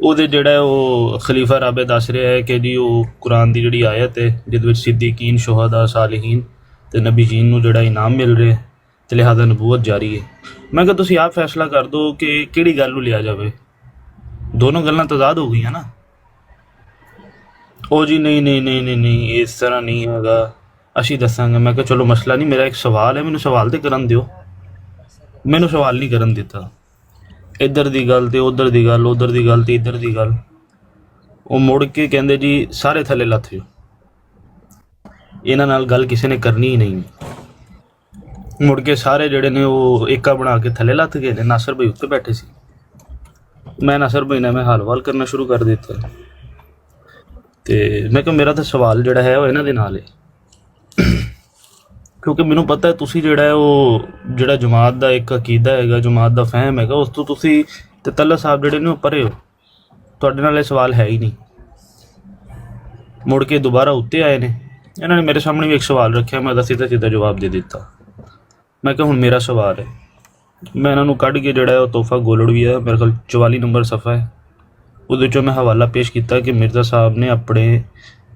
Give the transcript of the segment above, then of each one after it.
ਉਹਦੇ ਜਿਹੜਾ ਉਹ ਖਲੀਫਾ ਰਾਬੇ ਦੱਸ ਰਿਹਾ ਹੈ ਕਿ ਜੀ ਉਹ ਕੁਰਾਨ ਦੀ ਜਿਹੜੀ ਆਇਤ ਹੈ ਜਿਹਦੇ ਵਿੱਚ ਸਿੱਦੀਕੀਨ ਸ਼ੁਹਦਾ ਸਾਲਿਹੀਨ ਤੇ ਨਬੀਜੀਨ ਨੂੰ ਜਿਹੜਾ ਇਨਾਮ ਮਿਲ ਰਿਹਾ ਤੇ ਲਿਹਾਜ਼ਾ ਨਬੂਵਤ ਜਾਰੀ ਹੈ। ਮੈਂ ਕਿਹਾ ਤੁਸੀਂ ਆਪ ਫੈਸਲਾ ਕਰ ਦਿਓ ਕਿ ਕਿਹੜੀ ਗੱਲ ਨੂੰ ਲਿਆ ਜਾਵੇ, ਦੋਨੋਂ ਗੱਲਾਂ ਤਜ਼ਾਦ ਹੋ ਗਈਆਂ ਨਾ। ਉਹ ਜੀ ਨਹੀਂ ਨਹੀਂ ਨਹੀਂ ਨਹੀਂ ਨਹੀਂ ਇਸ ਤਰ੍ਹਾਂ ਨਹੀਂ ਹੈਗਾ, ਅਸੀਂ ਦੱਸਾਂਗੇ। ਮੈਂ ਕਿਹਾ ਚਲੋ ਮਸਲਾ ਨਹੀਂ, ਮੇਰਾ ਇੱਕ ਸਵਾਲ ਹੈ, ਮੈਨੂੰ ਸਵਾਲ ਤੇ ਕਰਨ ਦਿਓ। ਮੈਨੂੰ ਸਵਾਲ ਨਹੀਂ ਕਰਨ ਦਿੱਤਾ। ਇੱਧਰ ਦੀ ਗੱਲ ਤੇ ਉੱਧਰ ਦੀ ਗੱਲ, ਉੱਧਰ ਦੀ ਗੱਲ ਤੇ ਇੱਧਰ ਦੀ ਗੱਲ। ਉਹ ਮੁੜ ਕੇ ਕਹਿੰਦੇ ਜੀ ਸਾਰੇ ਥੱਲੇ ਲੱਥ ਜਾਓ, ਇਹਨਾਂ ਨਾਲ ਗੱਲ ਕਿਸੇ ਨੇ ਕਰਨੀ ਹੀ ਨਹੀਂ। ਮੁੜ ਕੇ ਸਾਰੇ ਜਿਹੜੇ ਨੇ ਉਹ ਏਕਾ ਬਣਾ ਕੇ ਥੱਲੇ ਲੱਥ ਗਏ ਨੇ। ਨਾਸਰ ਭਾਈ ਉੱਤੇ ਬੈਠੇ ਸੀ, ਮੈਂ ਨਾਸਰ ਭਾਈ ਨਾਲ ਮੈਂ ਹਾਲ-ਵਾਲ ਕਰਨਾ ਸ਼ੁਰੂ ਕਰ ਦਿੱਤਾ ਤੇ ਮੈਂ ਕਿਹਾ ਮੇਰਾ ਤਾਂ ਸਵਾਲ ਜਿਹੜਾ ਹੈ ਉਹ ਇਹਨਾਂ ਦੇ ਨਾਲ ਹੈ, ਕਿਉਂਕਿ ਮੈਨੂੰ ਪਤਾ ਹੈ ਤੁਸੀਂ ਜਿਹੜਾ ਹੈ ਉਹ ਜਿਹੜਾ ਜਮਾਤ ਦਾ ਇੱਕ ਅਕੀਦਾ ਹੈਗਾ, ਜਮਾਤ ਦਾ ਫਹਿਮ ਹੈਗਾ, ਉਸ ਤੋਂ ਤੁਸੀਂ ਤੇ ਤੱਲਾ ਸਾਹਿਬ ਜਿਹੜੇ ਨੇ ਉਹ ਪਰੇ ਹੋ, ਤੁਹਾਡੇ ਨਾਲ ਇਹ ਸਵਾਲ ਹੈ ਹੀ ਨਹੀਂ। ਮੁੜ ਕੇ ਦੁਬਾਰਾ ਉੱਤੇ ਆਏ ਨੇ, ਇਹਨਾਂ ਨੇ ਮੇਰੇ ਸਾਹਮਣੇ ਵੀ ਇੱਕ ਸਵਾਲ ਰੱਖਿਆ, ਮੈਂ ਉਹਦਾ ਸਿੱਧਾ ਸਿੱਧਾ ਜਵਾਬ ਦੇ ਦਿੱਤਾ। ਮੈਂ ਕਿਹਾ ਹੁਣ ਮੇਰਾ ਸਵਾਲ ਹੈ। ਮੈਂ ਇਹਨਾਂ ਨੂੰ ਕੱਢ ਕੇ ਜਿਹੜਾ ਹੈ ਉਹ ਤੋਹਫਾ ਗੋਲੜ ਵੀ ਹੈ, ਮੇਰੇ ਕੋਲ 44 ਨੰਬਰ ਸਫਾ ਹੈ, ਉਹਦੇ 'ਚੋਂ ਮੈਂ ਹਵਾਲਾ ਪੇਸ਼ ਕੀਤਾ ਕਿ ਮਿਰਜ਼ਾ ਸਾਹਿਬ ਨੇ ਆਪਣੇ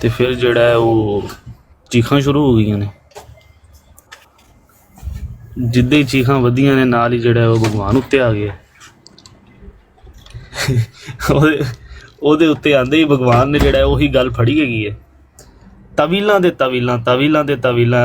ਤੇ ਫਿਰ ਜਿਹੜਾ ਹੈ ਉਹ ਚੀਖਾਂ ਸ਼ੁਰੂ ਹੋ ਗਈਆਂ ਨੇ। ਜਿੱਦਾਂ ਹੀ ਚੀਖਾਂ ਵਧੀਆਂ ਨੇ ਨਾਲ ਹੀ ਜਿਹੜਾ ਉਹ ਭਗਵਾਨ ਉੱਤੇ ਆ ਗਿਆ। ਉਹਦੇ ਉੱਤੇ ਆਂਦੇ ਹੀ ਭਗਵਾਨ ਨੇ ਜਿਹੜਾ ਉਹੀ ਗੱਲ ਫੜੀ ਹੈਗੀ ਹੈ, ਤਵੀਲਾਂ ਦੇ ਤਵੀਲਾਂ, ਤਵੀਲਾਂ ਦੇ ਤਵੀਲਾਂ,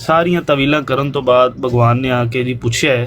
ਸਾਰੀਆਂ ਤਵੀਲਾਂ ਕਰਨ ਤੋਂ ਬਾਅਦ ਭਗਵਾਨ ਨੇ ਆ ਕੇ ਜੀ ਪੁੱਛਿਆ ਹੈ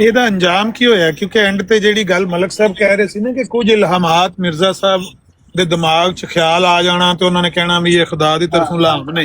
ਇਹਦਾ ਅੰਜਾਮ ਕੀ ਹੋਇਆ? ਕਿਉਂਕਿ ਐਂਡ ਤੇ ਜਿਹੜੀ ਗੱਲ ਮਲਕ ਸਾਹਿਬ ਕਹਿ ਰਹੇ ਸੀ ਨਾ ਕਿ ਕੁਝ ਇਲਹਾਮਾਤ ਮਿਰਜ਼ਾ ਸਾਹਿਬ ਦੇ ਦਿਮਾਗ 'ਚ ਖਿਆਲ ਆ ਜਾਣਾ ਤੇ ਉਹਨਾਂ ਨੇ ਕਹਿਣਾ ਵੀ ਇਹ ਖੁਦਾ ਦੀ ਤਰਫੋਂ ਇਲਹਾਮ ਨੇ।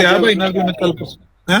ਜ਼ਿਆ ਭਾਈ ਨਾਲ ਵੀ ਮੈਂ ਕੱਲ ਹੈ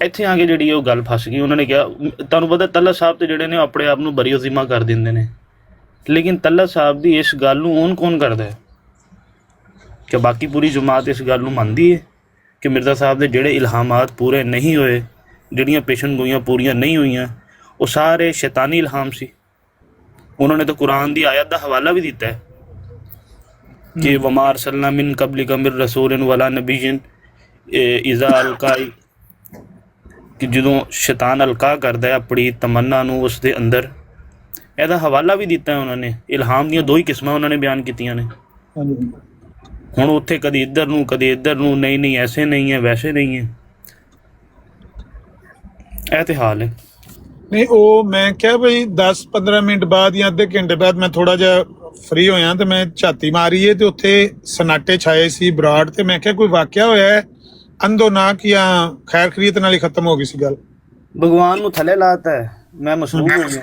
ਇੱਥੇ ਆ ਕੇ ਜਿਹੜੀ ਉਹ ਗੱਲ ਫਸ ਗਈ। ਉਹਨਾਂ ਨੇ ਕਿਹਾ ਤੁਹਾਨੂੰ ਪਤਾ ਤੱਲਾ ਸਾਹਿਬ ਤੇ ਜਿਹੜੇ ਨੇ ਆਪਣੇ ਆਪ ਨੂੰ ਬਰੀ ਅਜ਼ੀਮਾ ਕਰ ਦਿੰਦੇ ਨੇ, ਲੇਕਿਨ ਤੱਲਾ ਸਾਹਿਬ ਦੀ ਇਸ ਗੱਲ ਨੂੰ ਕੌਣ ਕਰਦਾ ਹੈ ਕਿ ਬਾਕੀ ਪੂਰੀ ਜਮਾਤ ਇਸ ਗੱਲ ਨੂੰ ਮੰਨਦੀ ਹੈ ਕਿ ਮਿਰਜ਼ਾ ਸਾਹਿਬ ਦੇ ਜਿਹੜੇ ਇਲਹਾਮਾਤ ਪੂਰੇ ਨਹੀਂ ਹੋਏ, ਜਿਹੜੀਆਂ ਪੇਸ਼ਨ ਗੋਈਆਂ ਪੂਰੀਆਂ ਨਹੀਂ ਹੋਈਆਂ, ਉਹ ਸਾਰੇ ਸ਼ੈਤਾਨੀ ਇਲਹਾਮ ਸੀ। ਉਹਨਾਂ ਨੇ ਤਾਂ ਕੁਰਾਨ ਦੀ ਆਇਤ ਦਾ ਹਵਾਲਾ ਵੀ ਦਿੱਤਾ ਹੈ ਕਿ ਵਮਾ ਅਰਸਲਨਾ ਮਿਨ ਕਬਲਿਕ ਮਿਰ ਰਸੂਲਿਨ ਵਲਾ ਨਬੀਇਨ ਇਜ਼ਾ ਅਲਕਾਈ, ਕਿ ਜਦੋਂ ਸ਼ੈਤਾਨ ਅਲਕਾ ਕਰਦਾ ਹੈ ਆਪਣੀ ਤਮੰਨਾ ਨੂੰ ਉਸ ਦੇ ਅੰਦਰ। ਇਹਦਾ ਹਵਾਲਾ ਵੀ ਦਿੱਤਾ ਹੈ ਉਹਨਾਂ ਨੇ। ਇਲਹਾਮ ਦੀਆਂ ਦੋ ਹੀ ਕਿਸਮਾਂ ਉਹਨਾਂ ਨੇ ਬਿਆਨ ਕੀਤੀਆਂ ਨੇ। ਹੁਣ ਉੱਥੇ ਕਦੀ ਇੱਧਰ ਨੂੰ ਕਦੀ ਇੱਧਰ ਨੂੰ, ਨਹੀਂ ਨਹੀਂ ਐਸੇ ਨਹੀਂ ਹੈ ਵੈਸੇ ਨਹੀਂ ਹੈ, ਇਹ ਤੇ ਹਾਲ ਹੈ। ਨਹੀਂ ਉਹ ਮੈਂ ਕਿਹਾ ਬਈ 10-15 ਮਿੰਟ ਬਾਅਦ ਜਾਂ ਅੱਧੇ ਘੰਟੇ ਬਾਅਦ ਮੈਂ ਥੋੜਾ ਜਿਹਾ ਫ੍ਰੀ ਹੋਇਆ ਤੇ ਮੈਂ ਝਾਤੀ ਮਾਰੀ ਹੈ ਤੇ ਉੱਥੇ ਸਨਾਟੇ ਛਾਏ ਸੀ ਬਰਾੜ, ਤੇ ਮੈਂ ਕਿਹਾ ਕੋਈ ਵਾਕਿਆ ਹੋਇਆ ਹੈ ਅੰਦੋ ਨਾ ਕਿ ਜਾਂ ਖੈਰ ਖਰੀਤ ਨਾਲ ਹੀ ਖਤਮ ਹੋ ਗਈ ਸੀ ਗੱਲ। ਭਗਵਾਨ ਨੂੰ ਥੱਲੇ ਲਾਤਾ ਹੈ, ਮੈਂ ਮਸਰੂਫ ਹੋ ਗਿਆ।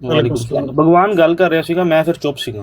ਵਾਲੇਕੁਮ ਸਲਾਮ। ਭਗਵਾਨ ਗੱਲ ਕਰ ਰਿਹਾ ਸੀਗਾ, ਮੈਂ ਫਿਰ ਚੁੱਪ ਸੀਗਾ।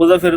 ਉਹਦਾ ਫਿਰ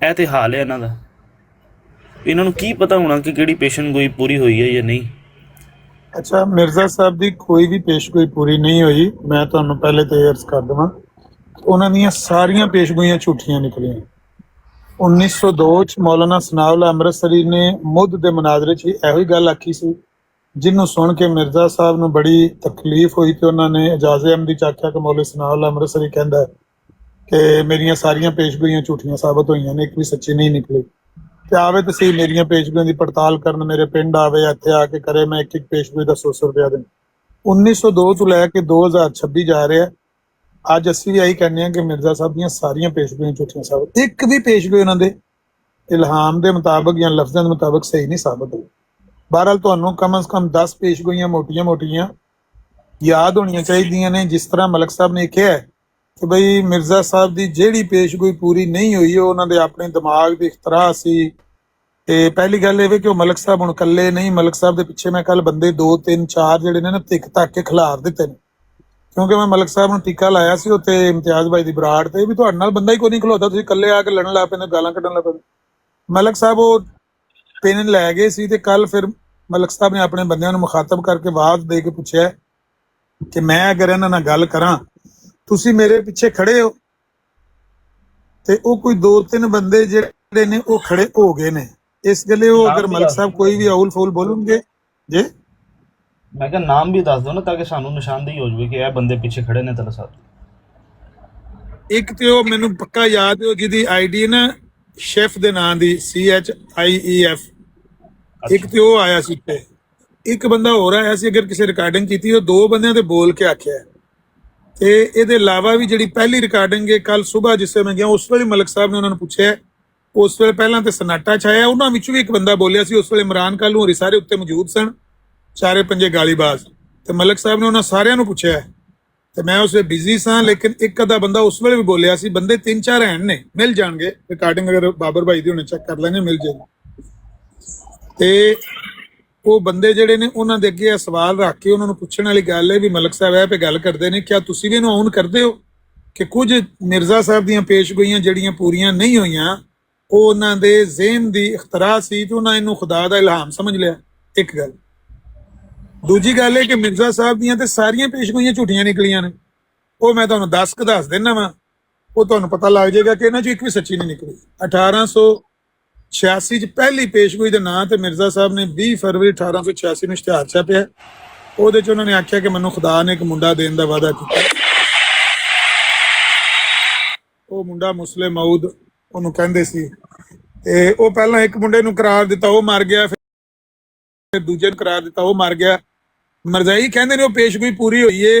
ਇਹ ਤੇ ਹਾਲ ਹੈ ਇਹਨਾਂ ਦਾ। ਇਹਨਾਂ ਨੂੰ ਕੀ ਪਤਾ ਹੋਣਾ ਕਿ ਕਿਹੜੀ ਪੇਸ਼ਨ ਗੋਈ ਪੂਰੀ ਹੋਈ ਹੈ ਜਾਂ ਨਹੀਂ। ਅੱਛਾ, ਮਿਰਜ਼ਾ ਸਾਹਿਬ ਦੀ ਕੋਈ ਵੀ ਪੇਸ਼ਗੋਈ ਪੂਰੀ ਨਹੀਂ ਹੋਈ। ਮੈਂ ਤੁਹਾਨੂੰ ਪਹਿਲੇ ਤੇ ਅਰਜ਼ ਕਰ ਦੇਵਾਂ, ਉਹਨਾਂ ਦੀਆਂ ਸਾਰੀਆਂ ਪੇਸ਼ਗੋਈਆਂ ਝੂਠੀਆਂ ਨਿਕਲੀਆਂ। 1902 ਚ ਮੌਲਾਨਾ ਸਨਾਉਲਾ ਅੰਮ੍ਰਿਤਸਰੀ ਨੇ ਮੁੱਦ ਦੇ ਮੁਨਾਜ਼ਰੇ 'ਚ ਇਹੋ ਹੀ ਗੱਲ ਆਖੀ ਸੀ, ਜਿਹਨੂੰ ਸੁਣ ਕੇ ਮਿਰਜ਼ਾ ਸਾਹਿਬ ਨੂੰ ਬੜੀ ਤਕਲੀਫ ਹੋਈ ਤੇ ਉਹਨਾਂ ਨੇ ਇਜਾਜ਼ੇ ਅਹਿਮਦੀ ਚ ਆਖਿਆ ਕਿ ਮੌਲਾਨਾ ਸਨਾਉਲਾ ਅੰਮ੍ਰਿਤਸਰੀ ਕਹਿੰਦਾ ਹੈ ਕਿ ਮੇਰੀਆਂ ਸਾਰੀਆਂ ਪੇਸ਼ਗੋਈਆਂ ਝੂਠੀਆਂ ਸਾਬਤ ਹੋਈਆਂ ਨੇ, ਇੱਕ ਵੀ ਸੱਚੀ ਨਹੀਂ ਨਿਕਲੀ। ਤੇ ਆਵੇ ਤੇ ਸਹੀ ਮੇਰੀਆਂ ਪੇਸ਼ਗੋਈਆਂ ਦੀ ਪੜਤਾਲ ਕਰਨ ਮੇਰੇ ਪਿੰਡ ਆਵੇ, ਇੱਥੇ ਆ ਕੇ ਕਰੇ, ਮੈਂ ਇੱਕ ਇੱਕ ਪੇਸ਼ਗੋਈ ਦਾ 100 ਰੁਪਇਆ ਦੇਂ। 1902 ਤੋਂ ਲੈ ਕੇ 2026 ਜਾ ਰਿਹਾ। ਅੱਜ ਅਸੀਂ ਵੀ ਆਹੀ ਕਹਿੰਦੇ ਹਾਂ ਕਿ ਮਿਰਜ਼ਾ ਸਾਹਿਬ ਦੀਆਂ ਸਾਰੀਆਂ ਪੇਸ਼ਗੋਈਆਂ ਝੂਠੀਆਂ ਸਾਬਤ, ਇੱਕ ਵੀ ਪੇਸ਼ਗੋਈ ਉਹਨਾਂ ਦੇ ਇਲਹਾਮ ਦੇ ਮੁਤਾਬਕ ਜਾਂ ਲਫ਼ਜ਼ਾਂ ਦੇ ਮੁਤਾਬਕ ਸਹੀ ਨਹੀਂ ਸਾਬਤ ਹੋਈ। ਬਹਰਹਾਲ ਤੁਹਾਨੂੰ ਕਮ ਸੇ ਕਮ 10 ਪੇਸ਼ਗੋਈਆਂ ਮੋਟੀਆਂ ਯਾਦ ਹੋਣੀਆਂ ਚਾਹੀਦੀਆਂ ਨੇ। ਜਿਸ ਤਰ੍ਹਾਂ ਮਲਕ ਸਾਹਿਬ ਨੇ ਕਿਹਾ ਕਿ ਬਈ ਮਿਰਜ਼ਾ ਸਾਹਿਬ ਦੀ ਜਿਹੜੀ ਪੇਸ਼ਗੋਈ ਪੂਰੀ ਨਹੀਂ ਹੋਈ ਉਹ ਉਹਨਾਂ ਦੇ ਆਪਣੇ ਦਿਮਾਗ ਦੀ ਇਖਤਰਾ ਸੀ। ਤੇ ਪਹਿਲੀ ਗੱਲ ਇਹ ਵੀ ਕਿ ਉਹ ਮਲਕ ਸਾਹਿਬ ਹੁਣ ਇਕੱਲੇ ਨਹੀਂ, ਮਲਕ ਸਾਹਿਬ ਦੇ ਪਿੱਛੇ ਮੈਂ ਕੱਲ ਬੰਦੇ 2-3-4 ਜਿਹੜੇ ਨੇ ਨਾ ਧਿੱਕ ਧੱਕ ਕੇ ਖਿਲਾਰ ਦਿੱਤੇ ਨੇ, ਕਿਉਂਕਿ ਮੈਂ ਮਲਕ ਸਾਹਿਬ ਨੂੰ ਟੀਕਾ ਲਾਇਆ ਸੀ ਉੱਥੇ ਇਮਤਿਆਜ਼ ਭਾਈ ਦੀ ਬਰਾੜ ਤੇ ਵੀ ਤੁਹਾਡੇ ਨਾਲ ਬੰਦਾ ਹੀ ਕੋਈ ਨਹੀਂ ਖਲੋਤਾ, ਤੁਸੀਂ ਇਕੱਲੇ ਆ ਕੇ ਲੜਨ ਲੱਗ ਪੈਂਦੇ, ਗਾਲਾਂ ਕੱਢਣ ਲੱਗ ਪੈਂਦੇ। ਮਲਕ ਸਾਹਿਬ ਉਹ ਪੈਨ ਲੈ ਗਏ ਸੀ ਤੇ ਕੱਲ ਫਿਰ ਮਲਕ ਸਾਹਿਬ ਨੇ ਆਪਣੇ ਬੰਦਿਆਂ ਨੂੰ ਮੁਖਾਤਬ ਕਰਕੇ ਆਵਾਜ਼ ਦੇ ਕੇ ਪੁੱਛਿਆ ਕਿ ਮੈਂ ਅਗਰ ਇਹਨਾਂ ਨਾਲ ਗੱਲ ਕਰਾਂ, ਤੁਸੀਂ ਮੇਰੇ ਪਿੱਛੇ ਖੜੇ ਹੋ? ਤੇ ਉਹ ਕੋਈ 2-3 ਬੰਦੇ ਜਿਹੜੇ ਨੇ ਉਹ ਖੜੇ ਹੋ ਗਏ ਨੇ। ਇਸ ਗੱਲੇ ਉਹ ਅਗਰ ਮਲਕ ਸਾਹਿਬ ਕੋਈ ਵੀ ਆਉਲ ਫੂਲ ਬੋਲਣਗੇ ਜੇ ਮੈਂ ਕਿਹਾ ਨਾਮ ਵੀ ਦੱਸ ਦਿਓ ਨਾ, ਤਾਂ ਕਿ ਸਾਨੂੰ ਨਿਸ਼ਾਨਦੇਹੀ ਹੋ ਜਾਵੇ ਕਿ ਇਹ ਬੰਦੇ ਪਿੱਛੇ ਖੜੇ ਨੇ ਤਲਾ ਸਾਹਿਬ। ਇੱਕ ਤੇ ਉਹ ਮੈਨੂੰ ਪੱਕਾ ਯਾਦ ਹੈ ਜਿਹਦੀ ਆਈਡੀ ਨਾ ਸ਼ੈਫ ਦੇ ਨਾਂ ਦੀ CHIEF, ਇੱਕ ਤੇ ਉਹ ਆਇਆ ਸੀ ਤੇ ਇੱਕ ਬੰਦਾ ਹੋਰ ਆਇਆ ਸੀ। ਅਗਰ ਕਿਸੇ ਰਿਕਾਰਡਿੰਗ ਕੀਤੀ ਉਹ 2 ਬੰਦਿਆਂ ਤੇ ਬੋਲ ਕੇ ਆਖਿਆ। ਤੇ ਇਹਦੇ ਇਲਾਵਾ ਵੀ ਜਿਹੜੀ ਪਹਿਲੀ ਰਿਕਾਰਡਿੰਗ ਹੈ ਕੱਲ ਸਵੇਰ ਜਿਸ ਵੇਲੇ ਮੈਂ ਗਿਆ ਉਸ ਵੇਲੇ ਮਲਕ ਸਾਹਿਬ ਨੇ ਉਹਨਾਂ ਨੂੰ ਪੁੱਛਿਆ, ਉਸ ਵੇਲੇ ਪਹਿਲਾਂ ਤੇ ਸਨਾਟਾ ਛਾਇਆ, ਉਹਨਾਂ ਵਿੱਚੋਂ ਵੀ ਇੱਕ ਬੰਦਾ ਬੋਲਿਆ ਸੀ। ਉਸ ਵੇਲੇ ਇਮਰਾਨ ਕਾਲੂ ਹੋਰੀ ਸਾਰੇ ਉੱਤੇ ਮੌਜੂਦ ਸਨ, 4-5 ਗਾਲੀਬਾਜ਼, ਤੇ ਮਲਕ ਸਾਹਿਬ ਨੇ ਉਹਨਾਂ ਸਾਰਿਆਂ ਨੂੰ ਪੁੱਛਿਆ ਤੇ ਮੈਂ ਉਸ ਵੇਲੇ ਬਿਜ਼ੀ ਸਾਂ, ਲੇਕਿਨ ਇੱਕ ਅੱਧਾ ਬੰਦਾ ਉਸ ਵੇਲੇ ਵੀ ਬੋਲਿਆ ਸੀ। ਬੰਦੇ 3-4 ਹਨ ਨੇ, ਮਿਲ ਜਾਣਗੇ ਰਿਕਾਰਡਿੰਗ, ਅਗਰ ਬਾਬਰ ਭਾਈ ਦੀ ਹੁਣੇ ਚੈੱਕ ਕਰ ਲੈਣੇ ਮਿਲ ਜਾਏਗੀ। ਤੇ ਉਹ ਬੰਦੇ ਜਿਹੜੇ ਨੇ ਉਹਨਾਂ ਦੇ ਅੱਗੇ ਇਹ ਸਵਾਲ ਰੱਖ ਕੇ ਉਹਨਾਂ ਨੂੰ ਪੁੱਛਣ ਵਾਲੀ ਗੱਲ ਹੈ ਵੀ ਮਲਕ ਸਾਹਿਬ ਇਹ ਤੇ ਗੱਲ ਕਰਦੇ ਨੇ, ਕਿਆ ਤੁਸੀਂ ਵੀ ਇਹਨੂੰ ਔਨ ਕਰਦੇ ਹੋ ਕਿ ਕੁਝ ਮਿਰਜ਼ਾ ਸਾਹਿਬ ਦੀਆਂ ਪੇਸ਼ਗੋਈਆਂ ਜਿਹੜੀਆਂ ਪੂਰੀਆਂ ਨਹੀਂ ਹੋਈਆਂ ਉਹ ਉਹਨਾਂ ਦੇ ਜ਼ਿਹਨ ਦੀ ਇਖਤਰਾ ਸੀ ਤੇ ਉਹਨਾਂ ਇਹਨੂੰ ਖੁਦਾ ਦਾ ਇਲਹਾਮ ਸਮਝ ਲਿਆ? ਇੱਕ ਗੱਲ। ਦੂਜੀ ਗੱਲ ਹੈ ਕਿ ਮਿਰਜ਼ਾ ਸਾਹਿਬ ਦੀਆਂ ਤੇ ਸਾਰੀਆਂ ਪੇਸ਼ਗੋਈਆਂ ਝੂਠੀਆਂ ਨਿਕਲੀਆਂ ਨੇ। ਉਹ ਮੈਂ ਤੁਹਾਨੂੰ ਦੱਸ ਦਿੰਦਾ ਵਾਂ, ਉਹ ਤੁਹਾਨੂੰ ਪਤਾ ਲੱਗ ਜਾਏਗਾ ਕਿ ਇਹਨਾਂ 'ਚੋਂ ਇੱਕ ਵੀ ਸੱਚੀ ਨਹੀਂ ਨਿਕਲੀ। 1886 ਚ ਪਹਿਲੀ ਪੇਸ਼ਗੋਈ ਦੇ ਨਾਂ ਤੇ ਮਿਰਜ਼ਾ ਸਾਹਿਬ ਨੇ 20 ਫਰਵਰੀ 1886 ਨੂੰ ਇਸ਼ਤਿਹਾਰ ਛਾਪਿਆ। ਉਹਦੇ 'ਚ ਉਹਨਾਂ ਨੇ ਆਖਿਆ ਕਿ ਮੈਨੂੰ ਖੁਦਾ ਨੇ ਇੱਕ ਮੁੰਡਾ ਦੇਣ ਦਾ ਵਾਅਦਾ ਕੀਤਾ। ਉਹ ਮੁੰਡਾ ਮੁਸਲਿਮ ਮਊਦ ਉਹਨੂੰ ਕਹਿੰਦੇ ਸੀ, ਤੇ ਉਹ ਪਹਿਲਾਂ ਇੱਕ ਮੁੰਡੇ ਨੂੰ ਕਰਾਰ ਦਿੱਤਾ, ਉਹ ਮਰ ਗਿਆ। ਫਿਰ ਦੂਜੇ ਨੂੰ ਕਰਾਰ ਦਿੱਤਾ, ਉਹ ਮਰ ਗਿਆ। ਮਰਜ਼ਾਈ ਕਹਿੰਦੇ ਨੇ ਉਹ ਪੇਸ਼ਗੋਈ ਪੂਰੀ ਹੋਈ ਏ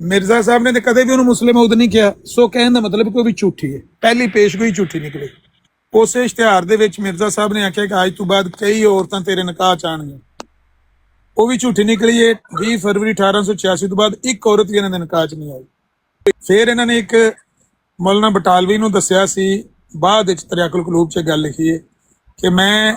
ਮਿਰਜ਼ਾ ਸਾਹਿਬ ਨੇ ਤੇ ਕਦੇ ਵੀ ਉਹਨੂੰ ਮੁਸਲਿਮ ਮਊਦ ਨਹੀਂ ਕਿਹਾ। ਸੋ ਕਹਿਣ ਦਾ ਮਤਲਬ ਕੋਈ ਵੀ ਝੂਠੀ ਹੈ, ਪਹਿਲੀ ਪੇਸ਼ਗੋਈ ਝੂਠੀ ਨਿਕਲੀ। ਉਸੇ ਇਸ਼ਤਿਹਾਰ ਦੇ ਵਿੱਚ ਮਿਰਜ਼ਾ ਸਾਹਿਬ ਨੇ ਆਖਿਆ ਕਿ ਅੱਜ ਤੋਂ ਬਾਅਦ ਕਈ ਔਰਤਾਂ ਤੇਰੇ ਨਿਕਾਹ ਚ ਆਣਗੀਆਂ, ਉਹ ਵੀ ਝੂਠੀ ਨਿਕਲੀ ਏ। 20 ਫਰਵਰੀ 1886 ਤੋਂ ਬਾਅਦ ਇੱਕ ਔਰਤ ਵੀ ਇਹਨਾਂ ਦੇ ਨਿਕਾਹ ਚ ਨਹੀਂ ਆਈ। ਫਿਰ ਇਹਨਾਂ ਨੇ ਇੱਕ ਮੌਲਾਨਾ ਬਟਾਲਵੀ ਨੂੰ ਦੱਸਿਆ ਸੀ, ਬਾਅਦ ਵਿੱਚ ਤਰੀਕੁਲ ਕਲੂਬ 'ਚ ਗੱਲ ਲਿਖੀ ਹੈ ਕਿ ਮੈਂ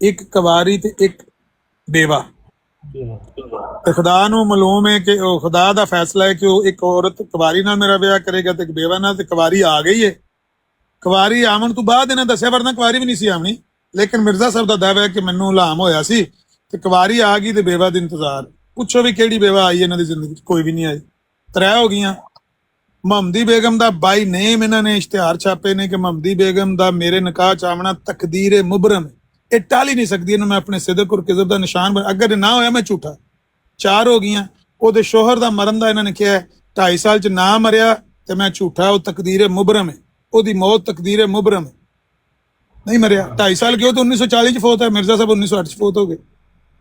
ਇੱਕ ਕੁਵਾਰੀ ਤੇ ਇੱਕ ਬੇਵਾ। ਤੇ ਖੁਦਾ ਨੂੰ ਮਾਲੂਮ ਹੈ ਕਿ ਉਹ ਖੁਦਾ ਦਾ ਫੈਸਲਾ ਹੈ ਕਿ ਉਹ ਇੱਕ ਔਰਤ ਕੁਵਾਰੀ ਨਾਲ ਮੇਰਾ ਵਿਆਹ ਕਰੇਗਾ ਤੇ ਇੱਕ ਬੇਵਾ ਨਾਲ। ਤੇ ਕੁਵਾਰੀ ਆ ਗਈ ਹੈ। ਕੁਵਾਰੀ ਆਉਣ ਤੋਂ ਬਾਅਦ ਇਹਨਾਂ ਦੱਸਿਆ, ਵਰਨਾ ਕੁਵਾਰੀ ਵੀ ਨਹੀਂ ਸੀ ਆਉਣੀ, ਲੇਕਿਨ ਮਿਰਜ਼ਾ ਸਾਹਿਬ ਦਾ ਦਾਅਵਾ ਹੈ ਕਿ ਮੈਨੂੰ ਇਲਹਾਮ ਹੋਇਆ ਸੀ ਤੇ ਕੁਵਾਰੀ ਆ ਗਈ ਤੇ ਬੇਵਾ ਦਾ ਇੰਤਜ਼ਾਰ। ਪੁੱਛੋ ਵੀ ਕਿਹੜੀ ਬੇਵਾ ਆਈ ਇਹਨਾਂ ਦੀ ਜ਼ਿੰਦਗੀ 'ਚ? ਕੋਈ ਵੀ ਨਹੀਂ ਆਈ। 3 ਹੋ ਗਈਆਂ। ਮੁਹੰਮਦੀ ਬੇਗਮ ਦਾ ਬਾਈ ਨੇਮ ਇਹਨਾਂ ਨੇ ਇਸ਼ਤਿਹਾਰ ਛਾਪੇ ਨੇ ਕਿ ਮੁਹੰਮਦੀ ਬੇਗਮ ਦਾ ਮੇਰੇ ਨਿਕਾਹ ਚ ਆਉਣਾ ਤਕਦੀਰ ਮੁਬਰਮ, ਇਹ ਟਾਲ ਹੀ ਨਹੀਂ ਸਕਦੀ। ਇਹਨੂੰ ਮੈਂ ਆਪਣੇ ਸਿਦਕ ਔਰ ਕਿਜ਼ਬ ਦਾ ਨਿਸ਼ਾਨ ਅਗਰ ਇਹ ਨਾ ਹੋਇਆ ਮੈਂ ਝੂਠਾ। 4 ਹੋ ਗਈਆਂ। ਉਹਦੇ ਸ਼ੋਹਰ ਦਾ ਮਰਨ ਦਾ ਇਹਨਾਂ ਨੇ ਕਿਹਾ 2.5 ਸਾਲ ਚ ਨਾ ਮਰਿਆ ਤੇ ਮੈਂ ਝੂਠਾ, ਉਹ ਤਕਦੀਰ ਮੁਬਰਮ ਹੈ, ਉਹਦੀ ਮੌਤ ਤਕਦੀਰ ਮੁਬਰਮ ਹੈ, ਨਹੀਂ ਮਰਿਆ। 2.5 ਸਾਲ ਕਿਉਂ? ਤਾਂ 1940 ਚ ਫੌਤ ਹੈ। ਮਿਰਜ਼ਾ ਸਾਹਿਬ 1908 ਚ ਫੌਤ ਹੋ ਗਏ,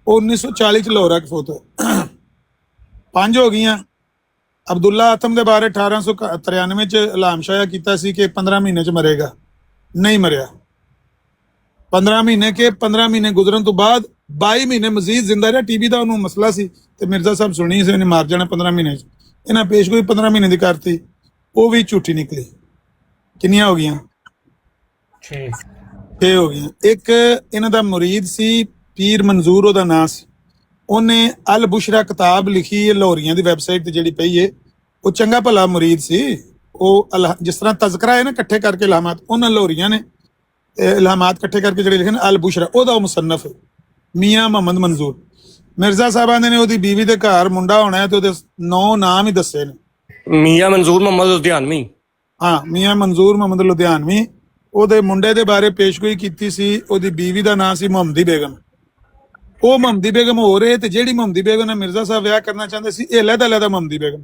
ਉਹ 1940 ਚ ਲਾਹੌਰ ਚ ਫੌਤ ਹੋਏ। 5 ਹੋ ਗਈਆਂ। ਅਬਦੁੱਲਾ ਆਤਮ ਦੇ ਬਾਰੇ 1893 ਚ ਇਲਹਾਮ ਸ਼ਾਇਆ ਕੀਤਾ ਸੀ ਕਿ 15 ਮਹੀਨੇ ਚ ਮਰੇਗਾ, ਨਹੀਂ ਮਰਿਆ। 15 ਮਹੀਨੇ ਗੁਜ਼ਰਨ ਤੋਂ ਬਾਅਦ 22 ਮਹੀਨੇ ਮਜ਼ੀਦ ਜ਼ਿੰਦਾ ਰਿਹਾ। ਟੀਬੀ ਦਾ ਉਹਨੂੰ ਮਸਲਾ ਸੀ ਤੇ ਮਿਰਜ਼ਾ ਸਾਹਿਬ ਸੁਣੀ ਸੀ ਉਹਨੇ ਮਾਰ ਜਾਣਾ 15 ਮਹੀਨੇ ਚ। ਇਹਨਾਂ ਪੇਸ਼ਗੋਈ 15 ਮਹੀਨੇ ਦੀ ਕਰਤੀ, ਉਹ ਵੀ ਝੂਠੀ ਨਿਕਲੀ। ਕਿੰਨੀਆਂ ਹੋ ਗਈਆਂ? 6 ਹੋ ਗਈਆਂ। ਇੱਕ ਇਹਨਾਂ ਦਾ ਮੁਰੀਦ ਸੀ ਪੀਰ ਮਨਜ਼ੂਰ, ਉਹਦਾ ਨਾਂ ਸੀ। ਉਹਨੇ ਅਲ ਬੁਸ਼ਰਾ ਕਿਤਾਬ ਲਿਖੀ ਹੈ ਲਾਹੌਰੀਆਂ ਦੀ ਵੈਬਸਾਈਟ ਤੇ ਜਿਹੜੀ ਪਈ ਹੈ। ਉਹ ਚੰਗਾ ਭਲਾ ਮੁਰੀਦ ਸੀ। ਉਹ ਜਿਸ ਤਰ੍ਹਾਂ ਤਜ਼ਕਰਾ ਹੈ ਨਾ ਇਕੱਠੇ ਕਰਕੇ ਇਲਹਾਮਾਤ, ਉਹਨਾਂ ਲਾਹੌਰੀਆਂ ਨੇ ਇਲਹਾਮਾਤ ਇਕੱਠੇ ਕਰਕੇ ਜਿਹੜੇ ਲਿਖੇ ਨੇ ਅਲ ਬੁਸ਼ਰਾ, ਉਹਦਾ ਉਹ ਮੁਸੰਨਫ ਹੈ ਮੀਆਂ ਮੁਹੰਮਦ ਮਨਜ਼ੂਰ। ਮਿਰਜ਼ਾ ਸਾਹਿਬਾਂ ਨੇ ਉਹਦੀ ਬੀਵੀ ਦੇ ਘਰ ਮੁੰਡਾ ਹੋਣਾ ਹੈ ਤੇ ਉਹਦੇ 9 ਨਾਮ ਹੀ ਦੱਸੇ ਨੇ। ਮੀਆਂ ਮਨਜ਼ੂਰ ਮੁਹੰਮਦ ਲੁਧਿਆਣਵੀ। ਹਾਂ, ਮੀਆਂ ਮਨਜ਼ੂਰ ਮੁਹੰਮਦ ਲੁਧਿਆਣਵੀ। ਉਹਦੇ ਮੁੰਡੇ ਦੇ ਬਾਰੇ ਪੇਸ਼ਗੋਈ ਕੀਤੀ ਸੀ। ਉਹਦੀ ਬੀਵੀ ਦਾ ਨਾਂ ਸੀ ਮੁਹੰਮਦੀ ਬੇਗਮ। ਉਹ ਮੁਹੰਮਦੀ ਬੇਗਮ ਹੋ ਰਹੇ ਤੇ ਜਿਹੜੀ ਮੁਹੰਮਦੀ ਬੇਗਮ ਨਾਲ ਮਿਰਜ਼ਾ ਸਾਹਿਬ ਵਿਆਹ ਕਰਨਾ ਚਾਹੁੰਦੇ ਸੀ, ਇਹ ਅਲੱਗ-ਅਲੱਗ ਮੁਹੰਮਦੀ ਬੇਗਮ।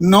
9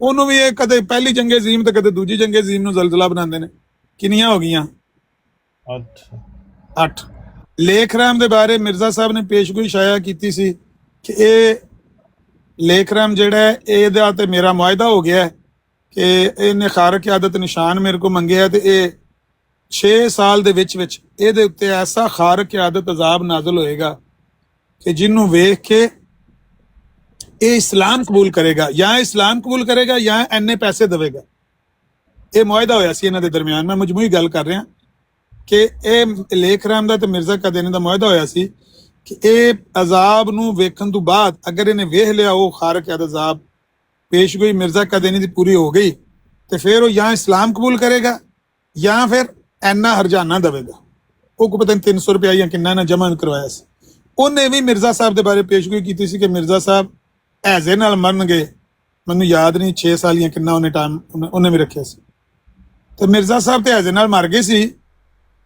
ਉਹਨੂੰ ਵੀ ਇਹ ਕਦੇ ਪਹਿਲੀ ਜੰਗੇ ਅਜ਼ੀਮ ਤੇ ਕਦੇ ਦੂਜੀ ਜੰਗੇ ਅਜ਼ੀਮ ਨੂੰ ਜ਼ਲਜ਼ਲਾ ਬਣਾਉਂਦੇ ਨੇ। ਕਿੰਨੀਆਂ ਹੋ ਗਈਆਂ? 8। ਲੇਖ ਰਾਮ ਦੇ ਬਾਰੇ ਮਿਰਜ਼ਾ ਸਾਹਿਬ ਨੇ ਪੇਸ਼ਗੋਈ ਸ਼ਾਇਆ ਕੀਤੀ ਸੀ ਕਿ ਇਹ ਲੇਖ ਰਾਮ ਜਿਹੜਾ ਹੈ ਇਹਦਾ ਤੇ ਮੇਰਾ ਮੁਆਇਦਾ ਹੋ ਗਿਆ ਕਿ ਇਹਨੇ ਖਾਰਕ ਆਦਤ ਨਿਸ਼ਾਨ ਮੇਰੇ ਕੋ ਮੰਗਿਆ ਤੇ ਇਹ 6 ਸਾਲ ਦੇ ਵਿੱਚ ਇਹਦੇ ਉੱਤੇ ਐਸਾ ਖਾਰਕ ਆਦਤ ਅਜ਼ਾਬ ਨਾਜ਼ਲ ਹੋਏਗਾ ਕਿ ਜਿਹਨੂੰ ਵੇਖ ਕੇ ਇਹ ਇਸਲਾਮ ਕਬੂਲ ਕਰੇਗਾ, ਜਾਂ ਇਸਲਾਮ ਕਬੂਲ ਕਰੇਗਾ ਜਾਂ ਇੰਨੇ ਪੈਸੇ ਦੇਵੇਗਾ। ਇਹ ਮੁਆਇਦਾ ਹੋਇਆ ਸੀ ਇਹਨਾਂ ਦੇ ਦਰਮਿਆਨ। ਮੈਂ ਮਜਮੂਈ ਗੱਲ ਕਰ ਰਿਹਾ ਕਿ ਇਹ ਲੇਖ ਰਾਮ ਦਾ ਤੇ ਮਿਰਜ਼ਾ ਕਾਦੀਆਨੀ ਦਾ ਮੁਆਹਦਾ ਹੋਇਆ ਸੀ ਕਿ ਇਹ ਅਜ਼ਾਬ ਨੂੰ ਵੇਖਣ ਤੋਂ ਬਾਅਦ ਅਗਰ ਇਹਨੇ ਵੇਖ ਲਿਆ ਉਹ ਖਾਰਕ ਅਜ਼ਾਬ ਪੇਸ਼ਗੋਈ ਮਿਰਜ਼ਾ ਕਾਦੀਆਨੀ ਦੀ ਪੂਰੀ ਹੋ ਗਈ ਤੇ ਫਿਰ ਉਹ ਜਾਂ ਇਸਲਾਮ ਕਬੂਲ ਕਰੇਗਾ ਜਾਂ ਫਿਰ ਐਨਾ ਹਰਜਾਨਾ ਦੇਵੇਗਾ। ਉਹ ਕੋ ਪਤਾ ਨਹੀਂ 300 ਰੁਪਇਆ ਜਾਂ ਕਿੰਨਾ ਨਾ ਜਮ੍ਹਾਂ ਕਰਵਾਇਆ ਸੀ। ਉਹਨੇ ਵੀ ਮਿਰਜ਼ਾ ਸਾਹਿਬ ਦੇ ਬਾਰੇ ਪੇਸ਼ਗੋਈ ਕੀਤੀ ਸੀ ਕਿ ਮਿਰਜ਼ਾ ਸਾਹਿਬ ਐਜ਼ੇ ਨਾਲ ਮਰਨਗੇ। ਮੈਨੂੰ ਯਾਦ ਨਹੀਂ 6 ਸਾਲ ਜਾਂ ਕਿੰਨਾ ਉਹਨੇ ਟਾਈਮ ਉਹਨੇ ਵੀ ਰੱਖਿਆ ਸੀ ਤੇ ਮਿਰਜ਼ਾ ਸਾਹਿਬ ਤੇ ਐਜ਼ੇ ਨਾਲ ਮਰ ਗਏ ਸੀ।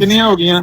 ਕਿੰਨੀਆਂ ਹੋ ਗਈਆਂ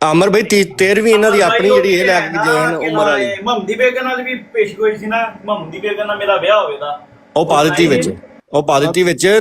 ਅਮਰ ਬਈ 13ਵੀਂ ਇਹਨਾਂ ਦੀ ਆਪਣੀ ਜਿਹੜੀ ਇਹ ਲੈ ਕੇ ਗਏ ਹਨ ਉਮਰ ਵਾਲੀ ਮੁਹੰਮਦੀ ਬੇਗਮ ਨਾਲ ਵੀ ਪੇਸ਼ਗੋਈ ਸੀ ਨਾ। ਮੁਹੰਮਦੀ ਬੇਗਮ ਨਾਲ ਮੇਰਾ ਵਿਆਹ ਹੋਵੇਗਾ ਉਹ ਪਾ ਦਿੱਤੀ ਵਿੱਚ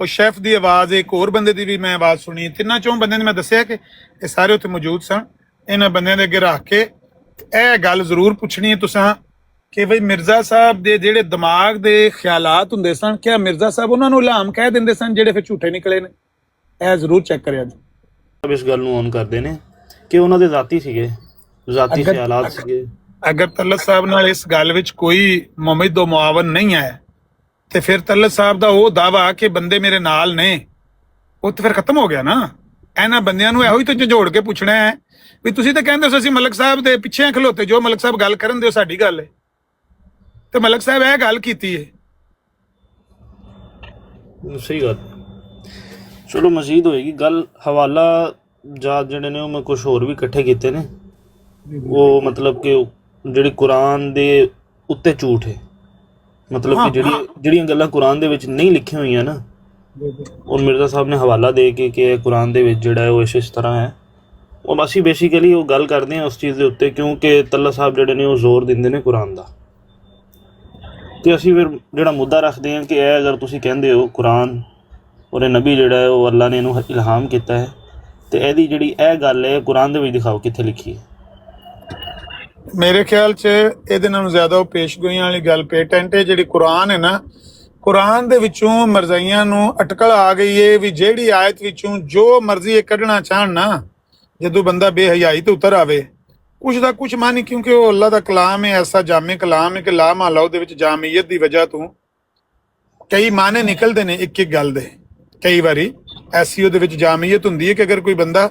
ਉਹ ਸ਼ੈਫ ਦੀ ਆਵਾਜ਼ ਇੱਕ ਹੋਰ ਬੰਦੇ ਦੀ ਵੀ ਮੈਂ ਆਵਾਜ਼ ਸੁਣੀ। ਤਿੰਨਾਂ ਚੋਂ ਬੰਦਿਆਂ ਦੀ ਮੈਂ ਦੱਸਿਆ ਕਿ ਇਹ ਸਾਰੇ ਉੱਥੇ ਮੌਜੂਦ ਸਨ। ਇਹਨਾਂ ਬੰਦਿਆਂ ਦੇ ਅੱਗੇ ਰੱਖ ਕੇ ਇਹ ਗੱਲ ਜ਼ਰੂਰ ਪੁੱਛਣੀ ਹੈ ਤੁਸੀਂ ਕਿ ਬਈ ਮਿਰਜ਼ਾ ਸਾਹਿਬ ਦੇ ਜਿਹੜੇ ਦਿਮਾਗ ਦੇ ਖਿਆਲਾਤ ਹੁੰਦੇ ਸਨ ਕਿ ਮਿਰਜ਼ਾ ਸਾਹਿਬ ਉਹਨਾਂ ਨੂੰ ਇਲਹਾਮ ਕਹਿ ਦਿੰਦੇ ਸਨ ਜਿਹੜੇ ਫਿਰ ਝੂਠੇ ਨਿਕਲੇ ਨੇ। ਇਹ ਜ਼ਰੂਰ ਚੈੱਕ ਕਰਿਆ ਜੀ। ਇਸ ਗੱਲ ਨੂੰ ਔਨ ਕਰਦੇ ਨੇ ਕਿ ਉਹਨਾਂ ਦੇ ਜ਼ਾਤੀ ਸੀਗੇ, ਜ਼ਾਤੀ ਖਿਆਲਾਤ ਸੀਗੇ, ਅਗਰ ਤਲਤ ਸਾਹਿਬ ਨਾਲ ਇਸ ਗੱਲ ਵਿੱਚ ਕੋਈ ਮੁਮਿਦ ਮੁਆਵਨ ਨਹੀਂ ਹੈ ਤੇ ਫਿਰ ਤਲਤ ਸਾਹਿਬ ਦਾ ਉਹ ਦਾਵਾ ਕਿ ਬੰਦੇ ਮੇਰੇ ਨਾਲ ਨੇ ਉਹ ਤਾਂ ਫਿਰ ਖਤਮ ਹੋ ਗਿਆ ਨਾ। ਇਹਨਾਂ ਬੰਦਿਆਂ ਨੂੰ ਇਹੋ ਹੀ ਤਾਂ ਝੋੜ ਕੇ ਪੁੱਛਣਾ ਹੈ ਵੀ ਤੁਸੀਂ ਤਾਂ ਕਹਿੰਦੇ ਹੋ ਅਸੀਂ ਮਲਕ ਸਾਹਿਬ ਦੇ ਪਿੱਛੇ ਖਲੋਤੇ, ਜੋ ਮਲਕ ਸਾਹਿਬ ਗੱਲ ਕਰਨ ਦਿਓ ਸਾਡੀ ਗੱਲ ਹੈ, ਤੇ ਮਲਕ ਸਾਹਿਬ ਇਹ ਗੱਲ ਕੀਤੀ ਹੈ। ਸਹੀ ਗੱਲ। ਚਲੋ ਮਜ਼ੀਦ ਹੋਏਗੀ ਗੱਲ। ਹਵਾਲਾ ਜਾਤ ਜਿਹੜੇ ਨੇ ਉਹ ਮੈਂ ਕੁਝ ਹੋਰ ਵੀ ਇਕੱਠੇ ਕੀਤੇ ਨੇ, ਉਹ ਮਤਲਬ ਕਿ ਜਿਹੜੀ ਕੁਰਾਨ ਦੇ ਉੱਤੇ ਝੂਠ ਹੈ, ਮਤਲਬ ਕਿ ਜਿਹੜੀਆਂ ਗੱਲਾਂ ਕੁਰਾਨ ਦੇ ਵਿੱਚ ਨਹੀਂ ਲਿਖੀਆਂ ਹੋਈਆਂ ਨਾ, ਔਰ ਮਿਰਜ਼ਾ ਸਾਹਿਬ ਨੇ ਹਵਾਲਾ ਦੇ ਕੇ ਕਿ ਕੁਰਾਨ ਦੇ ਵਿੱਚ ਜਿਹੜਾ ਹੈ ਉਹ ਇਸ ਤਰ੍ਹਾਂ ਹੈ। ਉਹ ਅਸੀਂ ਬੇਸਿਕਲੀ ਉਹ ਗੱਲ ਕਰਦੇ ਹਾਂ ਉਸ ਚੀਜ਼ ਦੇ ਉੱਤੇ, ਕਿਉਂਕਿ ਤੱਲਾ ਸਾਹਿਬ ਜਿਹੜੇ ਨੇ ਉਹ ਜ਼ੋਰ ਦਿੰਦੇ ਨੇ ਕੁਰਾਨ ਦਾ, ਤੇ ਅਸੀਂ ਫਿਰ ਜਿਹੜਾ ਮੁੱਦਾ ਰੱਖਦੇ ਹਾਂ ਕਿ ਇਹ ਅਗਰ ਤੁਸੀਂ ਕਹਿੰਦੇ ਹੋ ਕੁਰਾਨ ਔਰ ਇਹ ਨਬੀ ਜਿਹੜਾ ਹੈ ਉਹ ਅੱਲਾ ਨੇ ਇਹਨੂੰ ਇਲਹਾਮ ਕੀਤਾ ਹੈ, ਤੇ ਇਹਦੀ ਜਿਹੜੀ ਇਹ ਗੱਲ ਹੈ ਕੁਰਾਨ ਦੇ ਵਿੱਚ ਦਿਖਾਓ ਕਿੱਥੇ ਲਿਖੀ ਹੈ। ਮੇਰੇ ਖਿਆਲ 'ਚ ਇਹਦੇ ਨਾਲੋਂ ਜ਼ਿਆਦਾ ਉਹ ਪੇਸ਼ਗੋਈਆਂ ਵਾਲੀ ਗੱਲ ਪੇਟੈਂਟ ਹੈ। ਜਿਹੜੀ ਕੁਰਾਨ ਹੈ ਨਾ, ਕੁਰਾਨ ਦੇ ਵਿੱਚੋਂ ਮਰਜ਼ਾਈਆਂ ਨੂੰ ਅਟਕਲ ਆ ਗਈ ਹੈ ਵੀ ਜਿਹੜੀ ਆਇਤ ਵਿੱਚੋਂ ਜੋ ਮਰਜ਼ੀ ਇਹ ਕੱਢਣਾ ਚਾਹਣ ਨਾ, ਜਦੋਂ ਬੰਦਾ ਬੇਹਯਾਈ ਤੇ ਉਤਰ ਆਵੇ ਕੁਛ ਦਾ ਕੁਛ ਮਾਨੀ, ਕਿਉਂਕਿ ਉਹ ਅੱਲਾ ਦਾ ਕਲਾਮ ਹੈ, ਐਸਾ ਜਾਮੇ ਕਲਾਮ ਹੈ ਕਿ ਲਾ ਮਾਲਾ ਉਹਦੇ ਵਿੱਚ ਜਾਮੀਅਤ ਦੀ ਵਜ੍ਹਾ ਤੋਂ ਕਈ ਮਾਨੇ ਨਿਕਲਦੇ ਨੇ ਇੱਕ ਇੱਕ ਗੱਲ ਦੇ। ਕਈ ਵਾਰੀ ਐਸੀ ਉਹਦੇ ਵਿੱਚ ਜਾਮੀਅਤ ਹੁੰਦੀ ਹੈ ਕਿ ਅਗਰ ਕੋਈ ਬੰਦਾ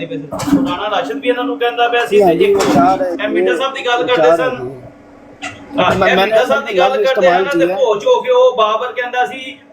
ਪੁਰਾਣਾ ਰਾਸ਼ਦ ਵੀ ਇਹਨਾਂ ਨੂੰ ਕਹਿੰਦਾ ਪਿਆ ਸੀ ਤੇ ਇੱਕ ਇਹ ਮਿੰਟਾ ਸਾਹਿਬ ਦੀ ਗੱਲ ਕਰਦੇ ਸਨ। ਮਿੰਟਾ ਸਾਹਿਬ ਦੀ ਗੱਲ ਕਰਦੇ ਹਨ ਤੇ ਭੋਜ ਹੋ ਕੇ ਉਹ ਬਾਬਰ ਕਹਿੰਦਾ ਸੀ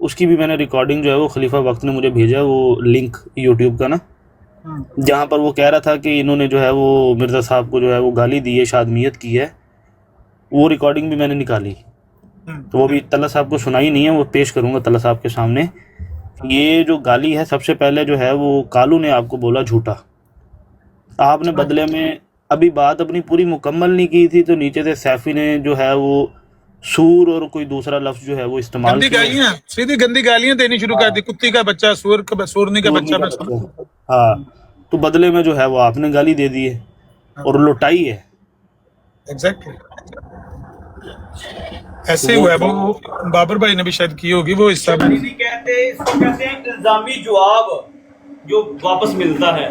اس کی بھی میں نے ریکارڈنگ جو ہے وہ خلیفہ وقت نے مجھے بھیجا، وہ لنک یوٹیوب کا نا، جہاں پر وہ کہہ رہا تھا کہ انہوں نے جو ہے وہ مرزا صاحب کو جو ہے وہ گالی دی ہے، شادمیت کی ہے، وہ ریکارڈنگ بھی میں نے نکالی، تو وہ بھی طلعت صاحب کو سنائی نہیں ہے، وہ پیش کروں گا طلعت صاحب کے سامنے۔ یہ جو گالی ہے سب سے پہلے جو ہے وہ کالو نے آپ کو بولا جھوٹا، آپ نے بدلے میں ابھی بات اپنی پوری مکمل نہیں کی تھی، تو نیچے سے سیفی نے جو ہے وہ سور اور کوئی دوسرا لفظ جو ہے وہ استعمال گندی کیا، گالیاں، سیدھی گندی گالیاں دینی شروع کر دی، کتی کا بچہ، سورنی کا بچہ، بس۔ ہاں، تو بدلے میں جو ہے وہ آپ نے گالی دے دی ہے اور لوٹائی ہے۔ ایگزیکٹلی ایسے ہی ہوا ہے، وہ بابر بھائی نے بھی شاید کی ہوگی وہ حصہ۔ نہیں کہتے، اس کو کہتے ہیں الزامی جواب جو واپس ملتا ہے۔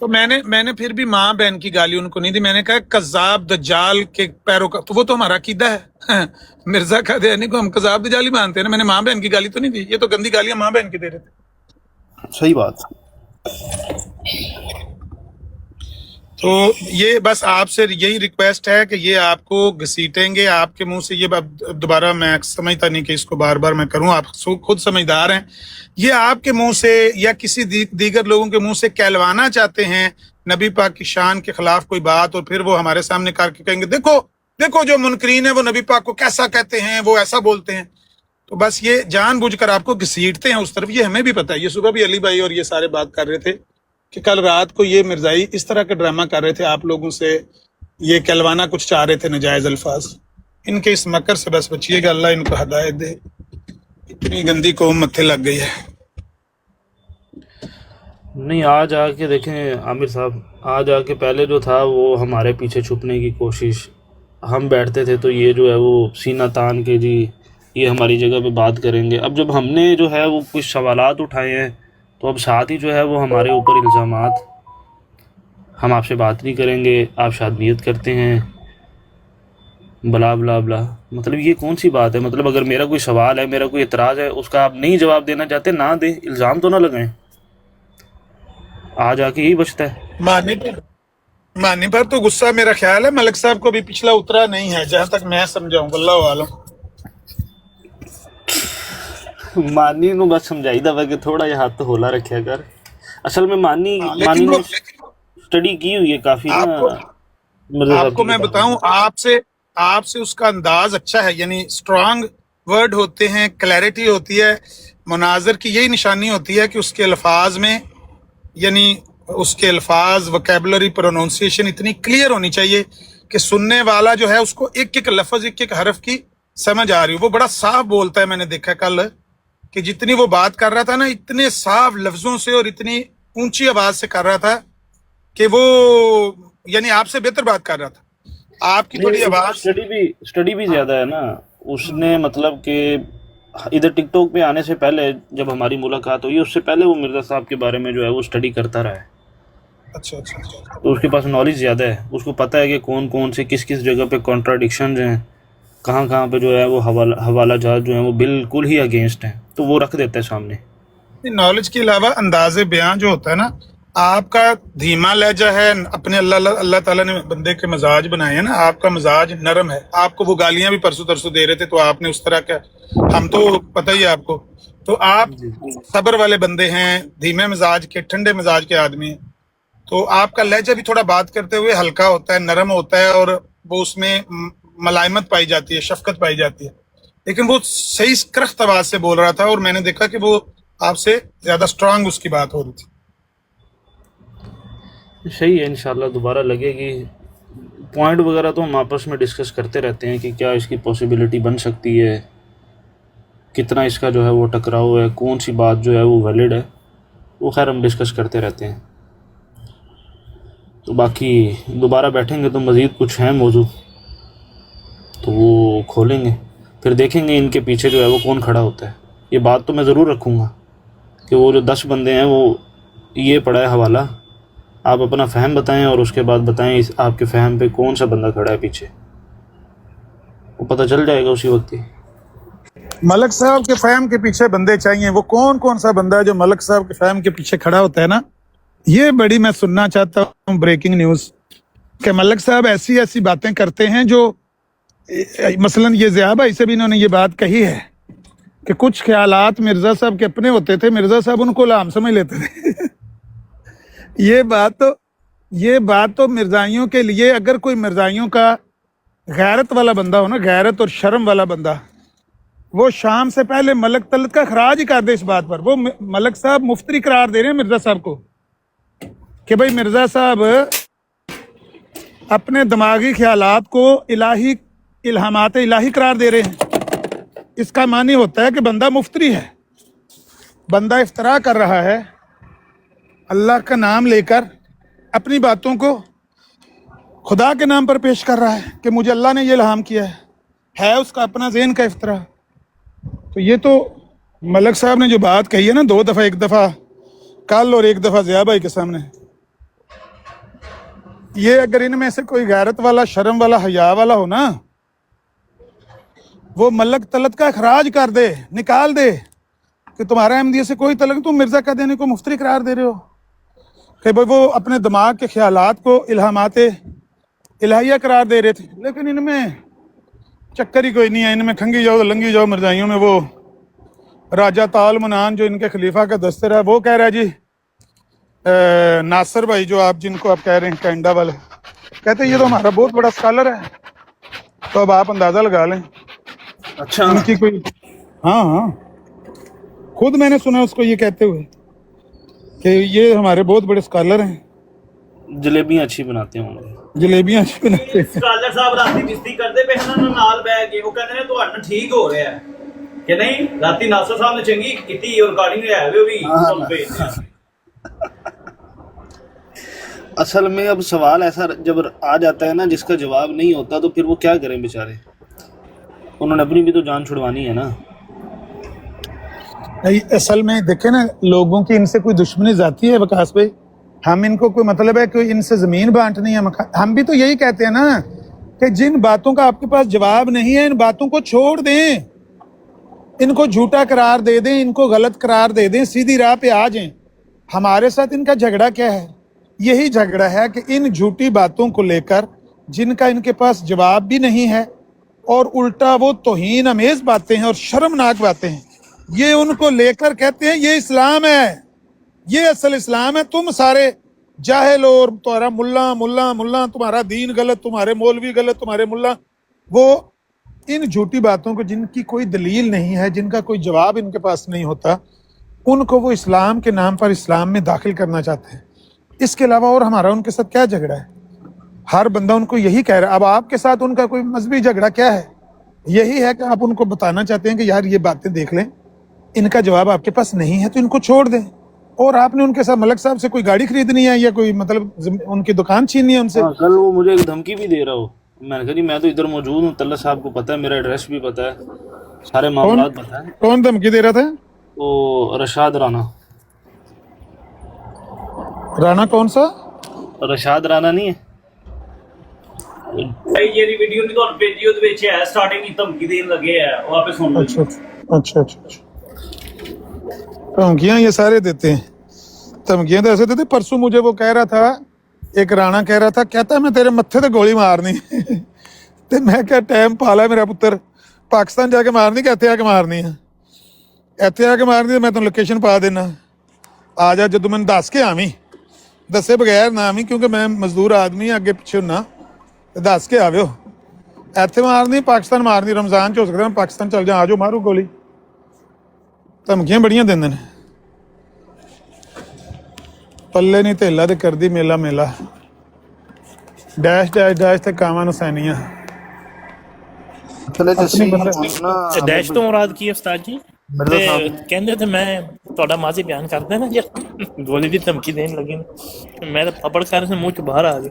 تو میں نے پھر بھی ماں بہن کی گالی ان کو نہیں دی، میں نے کہا کذاب دجال کے پیروکار، تو وہ تو ہمارا عقیدہ ہے، مرزا قادیانی کو ہم کذاب دجال ہی مانتے ہیں نا، میں نے ماں بہن کی گالی تو نہیں دی، یہ تو گندی گالیاں ماں بہن کی دے رہے تھے۔ صحیح بات۔ تو یہ بس آپ سے یہی ریکویسٹ ہے کہ یہ آپ کو گھسیٹیں گے آپ کے منہ سے، یہ دوبارہ میں سمجھتا نہیں کہ اس کو بار بار میں کروں، آپ خود سمجھدار ہیں، یہ آپ کے منہ سے یا کسی دیگر لوگوں کے منہ سے کہلوانا چاہتے ہیں نبی پاک کی شان کے خلاف کوئی بات، اور پھر وہ ہمارے سامنے کر کے کہیں گے دیکھو جو منکرین ہیں وہ نبی پاک کو کیسا کہتے ہیں، وہ ایسا بولتے ہیں، تو بس یہ جان بوجھ کر آپ کو گھسیٹتے ہیں اس طرف۔ یہ ہمیں بھی پتہ ہے، یہ صبح بھی علی بھائی اور یہ سارے بات کر رہے تھے کہ کل رات کو یہ مرزائی اس طرح کا ڈرامہ کر رہے تھے، آپ لوگوں سے یہ کہلوانا کچھ چاہ رہے تھے نجائز الفاظ۔ ان کے اس مکر سے بس بچیے گا، اللہ ان کو ہدایت دے، اتنی گندی قوم متھے لگ گئی ہے۔ نہیں، آج آ کے دیکھیں عامر صاحب، آج آ کے پہلے جو تھا وہ ہمارے پیچھے چھپنے کی کوشش، ہم بیٹھتے تھے تو یہ جو ہے وہ سینہ تان کے جی یہ ہماری جگہ پہ بات کریں گے، اب جب ہم نے جو ہے وہ کچھ سوالات اٹھائے ہیں تو اب ساتھ ہی جو ہے وہ ہمارے اوپر الزامات، ہم آپ سے بات نہیں کریں گے، آپ شادمیت کرتے ہیں، بلا بلا بلا، مطلب یہ کون سی بات ہے؟ مطلب اگر میرا کوئی سوال ہے، میرا کوئی اعتراض ہے، اس کا آپ نہیں جواب دینا چاہتے، نہ دیں، الزام تو نہ لگائیں، آج آ کے یہی بچتا ہے۔ مانی پر تو غصہ میرا خیال ہے ملک صاحب کو بھی پچھلا اترا نہیں ہے، جہاں تک میں سمجھاؤں، اللہ عالم۔ مانی نو بس سمجھائی دا کہ تھوڑا یہ ہاتھ ہولا رکھیا کر، اصل میں مانی لیکن نے اسٹڈی کی ہوئی ہے کافی نا مرزا آپ صاحب کو کی میں کتاب۔ بتاؤں، آپ سے اس کا انداز اچھا ہے، یعنی اسٹرانگ ورڈ ہوتے ہیں، کلیئرٹی ہوتی ہے، مناظر کی یہی نشانی ہوتی ہے کہ اس کے الفاظ میں، یعنی اس کے الفاظ، وکیبلری، پروننسیشن اتنی کلیئر ہونی چاہیے کہ سننے والا جو ہے اس کو ایک ایک لفظ، ایک ایک حرف کی سمجھ آ رہی ہو۔ وہ بڑا صاف بولتا ہے، میں نے دیکھا کل کہ جتنی وہ بات کر رہا تھا نا، اتنے صاف لفظوں سے اور اتنی اونچی آواز سے کر رہا تھا کہ وہ یعنی آپ سے بہتر بات کر رہا تھا، آپ کی تھوڑی آواز۔ اسٹڈی بھی زیادہ ہے نا اس نے، مطلب کہ ادھر ٹک ٹاک پہ آنے سے پہلے جب ہماری ملاقات ہوئی اس سے پہلے وہ مرزا صاحب کے بارے میں جو ہے وہ اسٹڈی کرتا رہا ہے، اچھا، تو اس کے پاس نالج زیادہ ہے، اس کو پتہ ہے کہ کون کون سے کس جگہ پہ کانٹراڈکشنز ہیں، کہاں پہ جو ہے وہ حوالہ جات جو ہیں وہ بالکل ہی اگینسٹ ہیں، تو وہ رکھ دیتا ہے سامنے۔ نالج کے علاوہ انداز بیان جو ہوتا ہے نا، آپ کا دھیما لہجہ ہے، اپنے اللہ تعالیٰ نے بندے کے مزاج بنائے ہیں نا، آپ کا مزاج نرم ہے، آپ کو وہ گالیاں بھی پرسوں ترسوں دے رہے تھے تو آپ نے اس طرح کا، ہم تو پتہ ہی ہے آپ کو، تو آپ صبر والے بندے ہیں، دھیمے مزاج کے، ٹھنڈے مزاج کے آدمی ہیں، تو آپ کا لہجہ بھی تھوڑا بات کرتے ہوئے ہلکا ہوتا ہے، نرم ہوتا ہے، اور وہ اس میں ملائمت پائی جاتی ہے، شفقت پائی جاتی ہے، لیکن وہ صحیح کرخت آواز سے بول رہا تھا، اور میں نے دیکھا کہ وہ آپ سے زیادہ سٹرانگ اس کی بات ہو رہی تھی۔ صحیح ہے، انشاءاللہ دوبارہ لگے گی، پوائنٹ وغیرہ تو ہم آپس میں ڈسکس کرتے رہتے ہیں کہ کیا اس کی پاسبلٹی بن سکتی ہے، کتنا اس کا جو ہے وہ ٹکراؤ ہے، کون سی بات جو ہے وہ ویلڈ ہے، وہ خیر ہم ڈسکس کرتے رہتے ہیں، تو باقی دوبارہ بیٹھیں گے تو مزید کچھ ہیں موضوع تو وہ کھولیں گے، پھر دیکھیں گے ان کے پیچھے جو ہے وہ کون کھڑا ہوتا ہے۔ یہ بات تو میں ضرور رکھوں گا کہ وہ جو 10 بندے ہیں وہ یہ پڑھا ہے حوالہ، آپ اپنا فہم بتائیں اور اس کے بعد بتائیں اس آپ کے فہم پہ کون سا بندہ کھڑا ہے پیچھے، وہ پتہ چل جائے گا اسی وقت ہی۔ ملک صاحب کے فہم کے پیچھے بندے چاہیے، وہ کون سا بندہ ہے جو ملک صاحب کے فہم کے پیچھے کھڑا ہوتا ہے نا، یہ بڑی میں سننا چاہتا ہوں بریکنگ نیوز، کہ ملک صاحب ایسی باتیں کرتے ہیں جو مثلا یہ ضیاء بھائی سے بھی انہوں نے یہ بات کہی ہے کہ کچھ خیالات مرزا صاحب کے اپنے ہوتے تھے, مرزا صاحب ان کو الہام سمجھ لیتے تھے. یہ بات تو مرزائیوں کے لیے, اگر کوئی مرزائیوں کا غیرت والا بندہ ہو نا, غیرت اور شرم والا بندہ, وہ شام سے پہلے ملک طلعت کا خراج ہی کر دے اس بات پر. وہ ملک صاحب مفتری قرار دے رہے ہیں مرزا صاحب کو کہ بھائی مرزا صاحب اپنے دماغی خیالات کو الہی الہامات الہی قرار دے رہے ہیں. اس کا معنی ہوتا ہے کہ بندہ مفتری ہے, بندہ افترا کر رہا ہے, اللہ کا نام لے کر اپنی باتوں کو خدا کے نام پر پیش کر رہا ہے کہ مجھے اللہ نے یہ الہام کیا ہے اس کا اپنا ذہن کا افترا. تو یہ تو ملک صاحب نے جو بات کہی ہے نا 2 دفعہ, ایک دفعہ کل اور ایک دفعہ ضیاء بھائی کے سامنے, یہ اگر ان میں سے کوئی غیرت والا, شرم والا, حیا والا ہو نا, وہ ملک طلعت کا اخراج کر دے, نکال دے کہ تمہارا احمدیہ سے کوئی تعلق, تم مرزا کا دینے کو مفتری قرار دے رہے ہو کہ بھائی وہ اپنے دماغ کے خیالات کو الہامات الہیہ قرار دے رہے تھے. لیکن ان میں چکر ہی کوئی نہیں ہے, ان میں کھنگی جاؤ لنگی جاؤ مرزائیوں میں. وہ راجہ تال منان جو ان کے خلیفہ کا دستر ہے, وہ کہہ رہا ہے جی ناصر بھائی جو آپ جن کو آپ کہہ رہے ہیں کینیڈا والے, کہتے ہیں یہ تو ہمارا بہت بڑا اسکالر ہے. تو اب آپ اندازہ لگا لیں اچھا ان کی کوئی, ہاں خود میں نے سنا اس کو یہ کہتے ہوئے کہ یہ ہمارے بہت بڑے اسکالر ہیں, جلیبیاں اچھی بناتے ہوں گے. جلیبیاں اچھی بناتے ہیں. ਸਕਾਲਰ ਸਾਹਿਬ ਰਾਤੀ ਚਿਸ਼ਤੀ ਕਰਦੇ ਪਏ ਇਹਨਾਂ ਨਾਲ ਬਹਿ ਕੇ, ਉਹ ਕਹਿੰਦੇ ਨੇ ਤੁਹਾਡਾ ਠੀਕ ਹੋ ਰਿਹਾ ਕਿ ਨਹੀਂ. ਰਾਤੀ ਨਾਸਰ ਸਾਹਿਬ ਨੇ ਚੰਗੀ ਕੀਤੀ, ਰਿਕਾਰਡਿੰਗ ਹੈ ਵੀ ਉਹ ਵੀ ਤੁਹਾਨੂੰ ਭੇਜਦੇ ਆ. اصل میں اب سوال ایسا جب آ جاتا ہے نا جس کا جواب نہیں ہوتا تو پھر وہ کیا کریں بیچارے, انہوں نے اپنی بھی تو جان چھڑوانی ہے نا. اصل میں دیکھیں نا, لوگوں کی ان سے کوئی دشمنی ذاتی ہے وکاس بھائی, ہم ان کو کوئی مطلب ہے کہ ان سے زمین بانٹنی ہے, ہم بھی تو یہی کہتے ہیں نا کہ جن باتوں کا آپ کے پاس جواب نہیں ہے ان باتوں کو چھوڑ دیں, ان کو جھوٹا قرار دے دیں, ان کو غلط قرار دے دیں, سیدھی راہ پہ آ جائیں. ہمارے ساتھ ان کا جھگڑا کیا ہے؟ یہی جھگڑا ہے کہ ان جھوٹی باتوں کو لے کر جن کا ان کے پاس جواب بھی نہیں ہے, اور الٹا وہ توہین امیز باتیں ہیں اور شرمناک باتیں ہیں, یہ ان کو لے کر کہتے ہیں یہ اسلام ہے, یہ اصل اسلام ہے. تم سارے جاہل اور تمہارا ملا تمہارا دین غلط, تمہارے مولوی غلط, تمہارے ملا. وہ ان جھوٹی باتوں کو جن کی کوئی دلیل نہیں ہے, جن کا کوئی جواب ان کے پاس نہیں ہوتا, ان کو وہ اسلام کے نام پر اسلام میں داخل کرنا چاہتے ہیں. اس کے علاوہ اور ہمارا ان کے ساتھ کیا جھگڑا ہے؟ ہر بندہ ان کو یہی کہہ رہا ہے. اب آپ کے ساتھ ان کا کوئی مذہبی جھگڑا کیا ہے؟ یہی ہے کہ آپ ان کو بتانا چاہتے ہیں کہ یار یہ باتیں دیکھ لیں, ان کا جواب آپ کے پاس نہیں ہے تو ان کو چھوڑ دیں. اور آپ نے ان کے ساتھ ملک صاحب سے کوئی گاڑی خریدنی ہے یا کوئی مطلب ان کی دکان چھیننی ہے ان سے. کل وہ مجھے ایک دھمکی بھی دے رہا ہو, میں نے کہا جی میں تو ادھر موجود ہوں, طلعت صاحب کو پتہ ہے, میرا ایڈریس بھی پتہ ہے, سارے معاملات پتہ ہیں. کون دھمکی دے رہا تھا؟ وہ رشاد رانا. رانا کون سا؟ رشاد رانا نہیں ہے, ਇਹ ਜਿਹੜੀ ਵੀਡੀਓ ਨਹੀਂ ਤੁਹਾਨੂੰ ਭੇਜੀ ਉਹਦੇ ਵਿੱਚ ਹੈ ਸਟਾਰਟਿੰਗ ਹੀ ਧਮਕੀ ਦੇਣ ਲੱਗੇ ਆ, ਉਹ ਆਪੇ ਸੁਣ ਲਓ. اچھا دھمکیاں یہ سارے دیتے ہیں, دھمکیاں تو ایسے دیتے. پرسوں مجھے وہ کہہ رہا تھا, ایک رانا کہہ رہا تھا, کہتا ہے میں تیرے متھے تے گولی مارنی. تے میں کیا ٹائم پالا میرا پتر, پاکستان جا کے مارنی کہ اتنے آ کے مارنی ہے, اتنے آ کے مارنی. میں تمہیں لوکیشن پا دینا, آ جا جدو میں دس کے آویں, دسے بغیر نہ آویں کیونکہ میں مزدور آدمی اگے پیچھے ہونا, دس کے آویو. اتنے مارنی پاکستان مارنی, رمضان چ ہو سکتا میں پاکستان چل جا, آ جاؤ مارو گولی. دھمکیاں بڑیاں دیں نے, پلے نہیں تیلا تے کر دی میلا میلا, ڈیش ڈیش ڈیش تے کاواں نسینیاں. ਡੈਸ਼ ਤੋਂ ਮੁਰਾਦ ਕੀ ਹੈ ਉਸਤਾਦ ਜੀ? ਤੇ ਕਹਿੰਦੇ ਤੇ ਮੈਂ ਤੁਹਾਡਾ ਮਾਜ਼ੀ ਬਿਆਨ ਕਰਦਾ ਨਾ, ਜੇ ਗੋਲੀ ਦੀ ਧਮਕੀ ਦੇਣ ਲੱਗੇ ਨੇ, ਮੈਂ ਤਾਂ ਫੱਪੜ ਕਰ ਸੇ ਮੂੰਹ ਚ ਬਾਹਰ ਆ ਗਏ.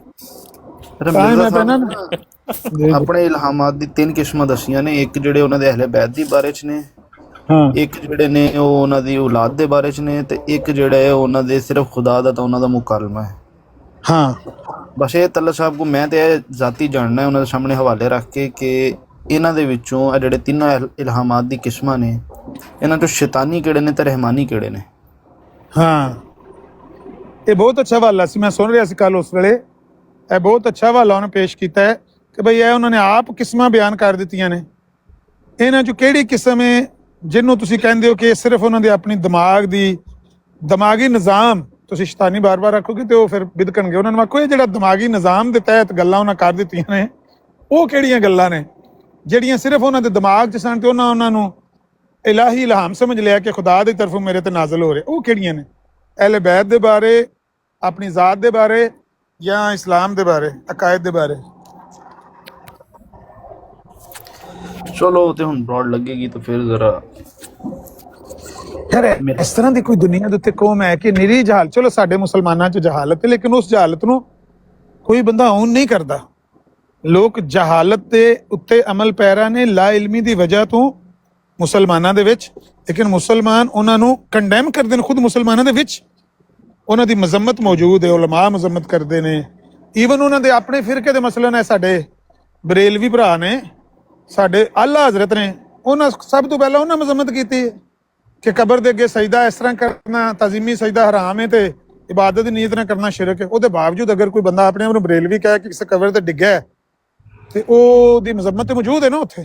ਆਪਣੇ ਇਲਹਾਮਾਤ ਦੀ 3 ਕਿਸਮਾਂ ਦਸੀਆਂ ਨੇ, ਇੱਕ ਜਿਹੜੇ ਉਹਨਾਂ ਦੇ ਅਹਿਲੇ ਬੈਤ ਦੀ ਬਾਰੇ ਚ ਨੇ, ਇੱਕ ਜਿਹੜੇ ਨੇ ਉਹ ਉਹਨਾਂ ਦੀ ਔਲਾਦ ਦੇ ਬਾਰੇ ਚ ਨੇ, ਤੇ ਇੱਕ ਜਿਹੜਾ ਹੈ ਉਹਨਾਂ ਦੇ ਸਿਰਫ ਖੁਦਾ ਦਾ ਤਾਂ ਉਹਨਾਂ ਦਾ ਮੁਕਾਲਮਾ ਹੈ. ਹਾਂ ਬਸ ਇਹ ਤਲਤ ਸਾਹਿਬ ਕੋ ਮੈਂ ਤੇ ਇਹ ਜ਼ਾਤੀ ਜਾਣਨਾ ਹੈ ਉਹਨਾਂ ਦੇ ਸਾਹਮਣੇ ਹਵਾਲੇ ਰੱਖ ਕੇ ਕਿ ਇਹਨਾਂ ਦੇ ਵਿੱਚੋਂ ਇਹ ਜਿਹੜੇ ਤਿੰਨੋਂ ਇਲਹਾਮਾਤ ਦੀ ਕਿਸਮਾਂ ਨੇ, ਇਹਨਾਂ ਚੋਂ ਸ਼ੈਤਾਨੀ ਕਿਹੜੇ ਨੇ ਤੇ ਰਹਿਮਾਨੀ ਕਿਹੜੇ ਨੇ. ਹਾਂ ਇਹ ਬਹੁਤ ਅੱਛਾ ਹਵਾਲਾ ਸੀ, ਮੈਂ ਸੁਣ ਰਿਹਾ ਸੀ ਕੱਲ ਉਸ ਵੇਲੇ. ਇਹ ਬਹੁਤ ਅੱਛਾ ਹਵਾਲਾ ਉਹਨੇ ਪੇਸ਼ ਕੀਤਾ ਹੈ ਕਿ ਬਈ ਇਹ ਉਹਨਾਂ ਨੇ ਆਪ ਕਿਸਮਾਂ ਬਿਆਨ ਕਰ ਦਿੱਤੀਆਂ ਨੇ. ਇਹਨਾਂ 'ਚੋਂ ਕਿਹੜੀ ਕਿਸਮ ਹੈ ਜਿਹਨੂੰ ਤੁਸੀਂ ਕਹਿੰਦੇ ਹੋ ਕਿ ਇਹ ਸਿਰਫ ਉਹਨਾਂ ਦੇ ਆਪਣੀ ਦਿਮਾਗੀ ਨਿਜ਼ਾਮ, ਤੁਸੀਂ ਸ਼ੈਤਾਨੀ ਬਾਰ-ਬਾਰ ਆਖੋਗੇ ਤੇ ਉਹ ਫਿਰ ਬਿਦਕਣਗੇ। ਉਹਨਾਂ ਨੂੰ ਆਖੋ ਇਹ ਜਿਹੜਾ ਦਿਮਾਗੀ ਨਿਜ਼ਾਮ ਦੇ ਤਹਿਤ ਗੱਲਾਂ ਉਹਨਾਂ ਕਰ ਦਿੱਤੀਆਂ ਨੇ, ਉਹ ਕਿਹੜੀਆਂ ਗੱਲਾਂ ਨੇ ਜਿਹੜੀਆਂ ਸਿਰਫ ਉਹਨਾਂ ਦੇ ਦਿਮਾਗ 'ਚ ਸਨ ਤੇ ਉਹਨਾਂ ਨੂੰ ਇਲਾਹੀ ਇਲਹਾਮ ਸਮਝ ਲਿਆ ਕਿ ਖੁਦਾ ਦੀ ਤਰਫੋਂ ਮੇਰੇ ਤੇ ਨਾਜ਼ਲ ਹੋ ਰਿਹਾ? ਉਹ ਕਿਹੜੀਆਂ ਨੇ? ਅਹਿਲੇ ਬੈਤ ਦੇ ਬਾਰੇ, ਆਪਣੀ ਜ਼ਾਤ ਦੇ ਬਾਰੇ, ਜਾਂ ਇਸਲਾਮ ਦੇ ਬਾਰੇ, ਅਕਾਇਦ ਦੇ ਬਾਰੇ? ਚਲੋ ਤੇ ਹੁਣ ਬ੍ਰੌਡ ਲੱਗੇਗੀ ਤਾਂ ਫਿਰ ਜ਼ਰਾ ਯਾਰ ਇਸ ਤਰ੍ਹਾਂ ਦੀ ਕੋਈ ਦੁਨੀਆ ਦੇ ਉੱਤੇ ਕੌਮ ਹੈ ਕਿ ਨਿਰੀ ਜਹਾਲ, ਚਲੋ ਸਾਡੇ ਮੁਸਲਮਾਨਾਂ 'ਚ ਜਹਾਲਤ ਹੈ ਲੇਕਿਨ ਉਸ ਜਹਾਲਤ ਨੂੰ ਕੋਈ ਬੰਦਾ ਓਨ ਨਹੀਂ ਕਰਦਾ। ਲੋਕ ਜਹਾਲਤ ਦੇ ਉੱਤੇ ਅਮਲ ਪੈਰਾ ਨੇ ਲਾ ਇਲਮੀ ਦੀ ਵਜ੍ਹਾ ਤੋਂ ਮੁਸਲਮਾਨਾਂ ਦੇ ਵਿੱਚ, ਲੇਕਿਨ ਮੁਸਲਮਾਨ ਉਹਨਾਂ ਨੂੰ ਕੰਡੈਮ ਕਰਦੇ ਨੇ। ਖੁਦ ਮੁਸਲਮਾਨਾਂ ਦੇ ਵਿੱਚ ਉਹਨਾਂ ਦੀ ਮਜ਼ਮਤ ਮੌਜੂਦ ਹੈ, ਉਲਮਾ ਮਜ਼ਮਤ ਕਰਦੇ ਨੇ। ਈਵਨ ਉਹਨਾਂ ਦੇ ਆਪਣੇ ਫਿਰਕੇ ਦੇ ਮਸਲਨ ਹੈ, ਸਾਡੇ ਬਰੇਲਵੀ ਭਰਾ ਨੇ, ਸਾਡੇ ਆਲਾ ਹਜ਼ਰਤ ਨੇ, ਉਹਨਾਂ ਸਭ ਤੋਂ ਪਹਿਲਾਂ ਉਹਨਾਂ ਮਜ਼ਮਤ ਕੀਤੀ ਕਿ ਕਬਰ ਦੇ ਅੱਗੇ ਸਜਦਾ ਇਸ ਤਰ੍ਹਾਂ ਕਰਨਾ, ਤਾਜ਼ੀਮੀ ਸਜਦਾ ਹਰਾਮ ਹੈ ਤੇ ਇਬਾਦਤ ਦੀ ਨੀਅਤ ਨਾਲ ਕਰਨਾ ਸ਼ਿਰਕ ਹੈ। ਉਹਦੇ ਬਾਵਜੂਦ ਅਗਰ ਕੋਈ ਬੰਦਾ ਆਪਣੇ ਆਪ ਨੂੰ ਬਰੇਲਵੀ ਕਹੇ ਕਿ ਕਿਸੇ ਕਬਰ ਤੇ ਡਿੱਗਿਆ ਤੇ ਉਹਦੀ ਮਜ਼ਮਤ ਤੇ ਮੌਜੂਦ ਹੈ ਨਾ ਉੱਥੇ।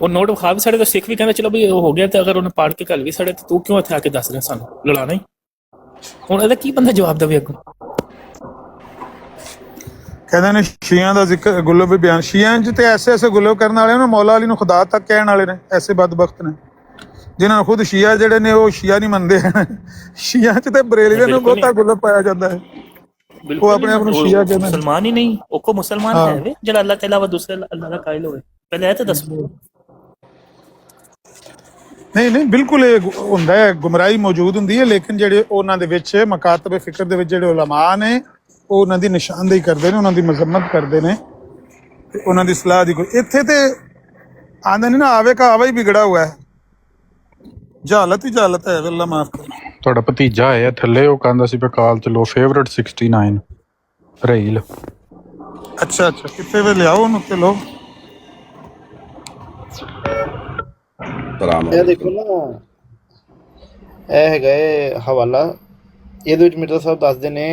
ਉਹ ਨੋਟ ਵਿਖਾ ਵੀ ਸਾਡੇ ਤਾਂ ਸਿੱਖ ਵੀ ਕਹਿੰਦੇ ਚਲੋ ਵੀ ਹੋ ਗਿਆ, ਤੇ ਅਗਰ ਉਹਨੇ ਪਾੜ ਕੇ ਘੱਲ ਵੀ ਸਾਡੇ ਤੇ ਤੂੰ ਕਿਉਂ ਇੱਥੇ ਆ ਕੇ ਦੱਸ ਰਿਹਾ ਸਾਨੂੰ ਲੜਾਣਾ ਹੀ? ਹੁਣ ਇਹਦਾ ਕੀ ਬੰਦਾ ਜਵਾਬ ਦੇਵੇ ਅੱਗੋਂ? ਕਹਿੰਦੇ ਨੇ ਸ਼ੀਆਂ ਦਾ ਜ਼ਿਕਰ ਗੁਲਬ ਵੀ ਬਿਆਨ, ਸ਼ੀਆਂ 'ਚ ਤੇ ਐਸੇ ਗੁਲਬ ਕਰਨ ਵਾਲੇ ਨੇ ਮੌਲਾ ਅਲੀ ਨੂੰ ਖੁਦਾ ਤੱਕ ਕਹਿਣ ਵਾਲੇ ਨੇ, ਐਸੇ ਬਦਬਖਤ ਨੇ ਜਿਨ੍ਹਾਂ ਨੂੰ ਖੁਦ ਸ਼ੀਆ ਜਿਹੜੇ ਨੇ ਉਹ ਸ਼ੀਆ ਨਹੀਂ ਮੰਨਦੇ। ਸ਼ੀਆਂ 'ਚ ਤੇ ਬਰੇਲਵੀਆਂ ਨੂੰ ਬਹੁਤਾ ਗੁਲਬ ਪਾਇਆ ਜਾਂਦਾ ਹੈ, ਉਹ ਆਪਣੇ ਆਪ ਨੂੰ ਸ਼ੀਆ ਕਹਿੰਦੇ ਨੇ। ਮੁਸਲਮਾਨ ਹੀ ਨਹੀਂ, ਉਹ ਕੋ ਮੁਸਲਮਾਨ ਹੈ ਵੇ ਜਿਹੜਾ ਅੱਲਾਹ ਤਾਲਾ ਵਾ ਦੂਸਰੇ ਅੱਲਾਹ ਦਾ ਕਾਇਲ ਹੋਵੇ, ਪਹਿਲੇ ਇਹ ਤਾਂ ਦੱਸੋ। ਨਹੀਂ ਬਿਲਕੁਲ ਇਹ ਹੁੰਦਾ ਹੈ, ਗੁੰਮਰਾਹੀ ਮੌਜੂਦ ਹੁੰਦੀ ਹੈ, ਲੇਕਿਨ ਜਿਹੜੇ ਉਹਨਾਂ ਦੇ ਵਿੱਚ ਮਕਾਤਬ ਫਿਕਰ ਦੇ ਵਿੱਚ ਜਿਹੜੇ ਉਲਮਾ ਨੇ ਉਹ ਉਹਨਾਂ ਦੀ ਨਿਸ਼ਾਨਦੇਹੀ ਕਰਦੇ ਨੇ, ਉਹਨਾਂ ਦੀ ਮਜ਼ਮਤ ਕਰਦੇ ਨੇ ਤੇ ਉਹਨਾਂ ਦੀ ਸਲਾਹ ਦੀ। ਕੋਈ ਇੱਥੇ ਤੇ ਆਂਦਾ ਨਹੀਂ ਨਾ, ਆਵੇ ਕਾ ਆਵਾ ਹੀ ਵਿਗੜਾ ਹੁਆ ਹੈ, ਜਹਾਲਤ ਹੀ ਜਹਾਲਤ ਹੈ। ਅੱਲਾ ਮਾਫ ਕਰੇ। ਤੁਹਾਡਾ ਭਤੀਜਾ ਆਇਆ ਥੱਲੇ, ਉਹ ਕਹਿੰਦਾ ਸੀ ਵੀ ਕਾਲ ਚਲੋ ਫੇਵਰਟ 69 ਰਹੀਲ। ਅੱਛਾ ਕਿੱਥੇ ਵੇ ਲਿਆਓ ਉਹਨੂੰ ਤੇ ਲੋ। ਇਹ ਦੇਖੋ ਨਾ, ਇਹ ਹੈਗਾ ਹਵਾਲਾ, ਇਹਦੇ ਵਿੱਚ ਮਿਰਜ਼ਾ ਸਾਹਿਬ ਦੱਸਦੇ ਨੇ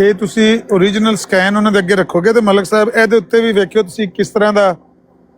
ਇਹ ਤੁਸੀਂ ਓਰੀਜਨਲ ਸਕੈਨ ਉਹਨਾਂ ਦੇ ਅੱਗੇ ਰੱਖੋਗੇ ਤੇ ਮਲਕ ਸਾਹਿਬ ਇਹਦੇ ਉੱਤੇ ਵੀ ਵੇਖਿਓ ਤੁਸੀਂ ਕਿਸ ਤਰ੍ਹਾਂ ਦਾ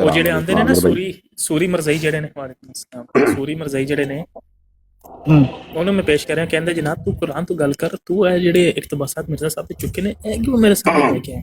ਉਹ ਜਿਹੜੇ ਆਂਦੇ ਨੇ ਨਾ ਸੂਰੀ ਮਰਜ਼ਈ ਜਿਹੜੇ ਨੇ, ਸੂਰੀ ਮਰਜ਼ਈ ਜਿਹੜੇ ਨੇ ਉਹਨੂੰ ਮੈਂ ਪੇਸ਼ ਕਰ ਰਿਹਾ। ਕਹਿੰਦੇ ਜਨਾਬ ਤੂੰ ਕੁਰਾਨ ਤੋਂ ਗੱਲ ਕਰ, ਤੂੰ ਇਹ ਜਿਹੜੇ ਇਕਤਬਾਸਾਤ ਮਿਰਜ਼ਾ ਸਾਹਿਬ ਤੇ ਚੁੱਕੇ ਨੇ ਇਹ ਕਿਉਂ ਮੇਰੇ ਸਾਹਮਣੇ ਲੈ ਕੇ ਆਏ।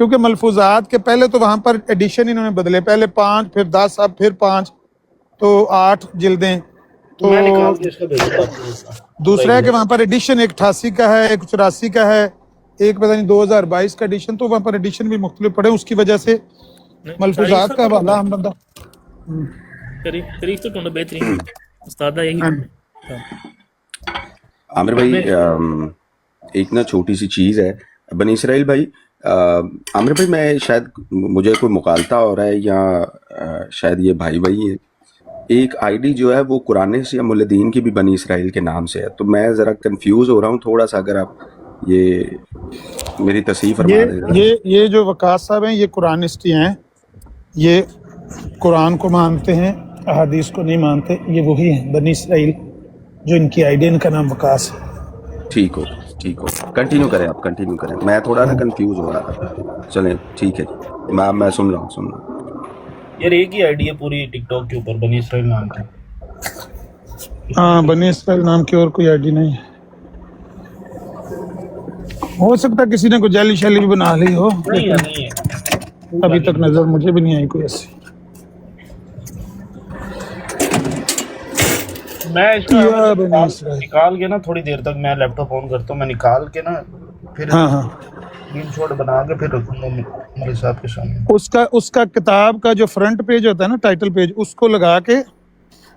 کیونکہ ملفوظات کے پہلے تو وہاں پر ایڈیشن انہوں نے بدلے، پہلے 5 پھر 10 اب پھر 5 تو 8 جلدیں. تو میں نکال کے اس کا بھیجوں گا آپ کو. دوسرا ہے کہ وہاں پر ایڈیشن ایک 88 کا ہے، ایک 84 کا ہے، ایک پتہ نہیں 2022 کا ایڈیشن، تو وہاں پر ایڈیشن بھی مختلف پڑے، اس کی وجہ سے ملفوظات کا حوالہ ہم بندہ. تاریخ تو ڈھونڈو بہترین استاد یہی. عامر بھائی ایک نا چھوٹی سی چیز ہے بنی اسرائیل بھائی. عامر بھائی میں شاید مجھے کوئی مغالطہ ہو رہا ہے یا شاید یہ بھائی ہیں، ایک آئی ڈی جو ہے وہ قرآن سے یا مولدین کی بھی بنی اسرائیل کے نام سے ہے، تو میں ذرا کنفیوز ہو رہا ہوں تھوڑا سا، اگر آپ یہ میری تصحیح فرما دیں. یہ جو وقاص صاحب ہیں یہ قرآنسٹ ہیں، یہ قرآن کو مانتے ہیں، احادیث کو نہیں مانتے، یہ وہی ہیں بنی اسرائیل جو ان کی آئی ڈی، ان کا نام وقاص ہے. ٹھیک ہو کنٹینیو کریں، آپ کنٹینیو کریں، میں تھوڑا نا کنفیوز ہو رہا تھا. چلیں ٹھیک ہے جی، میں سن رہا ہوں. یار ایک ہی آئی ڈی ہے پوری ٹک ٹاک کے اوپر بنی اسرائیل نام کی. ہاں بنی اسرائیل نام کی اور کوئی آئی ڈی نہیں ہے. ہو سکتا کسی نے کوئی جعلی شیلی بھی بنا لی ہو، نہیں ہے. ابھی تک نظر مجھے بھی نہیں آئی کوئی ایسی. میں اس کا نکال کے نا تھوڑی دیر تک میں لیپ ٹاپ آن کرتا ہوں، میں نکال کے نا پھر ہاں اسکرین شاٹ بنا کے پھر رکھوں گا میرے صاحب کے سامنے. اس کا کتاب کا جو فرنٹ پیج ہوتا ہے نا، ٹائٹل پیج، اس کو لگا کے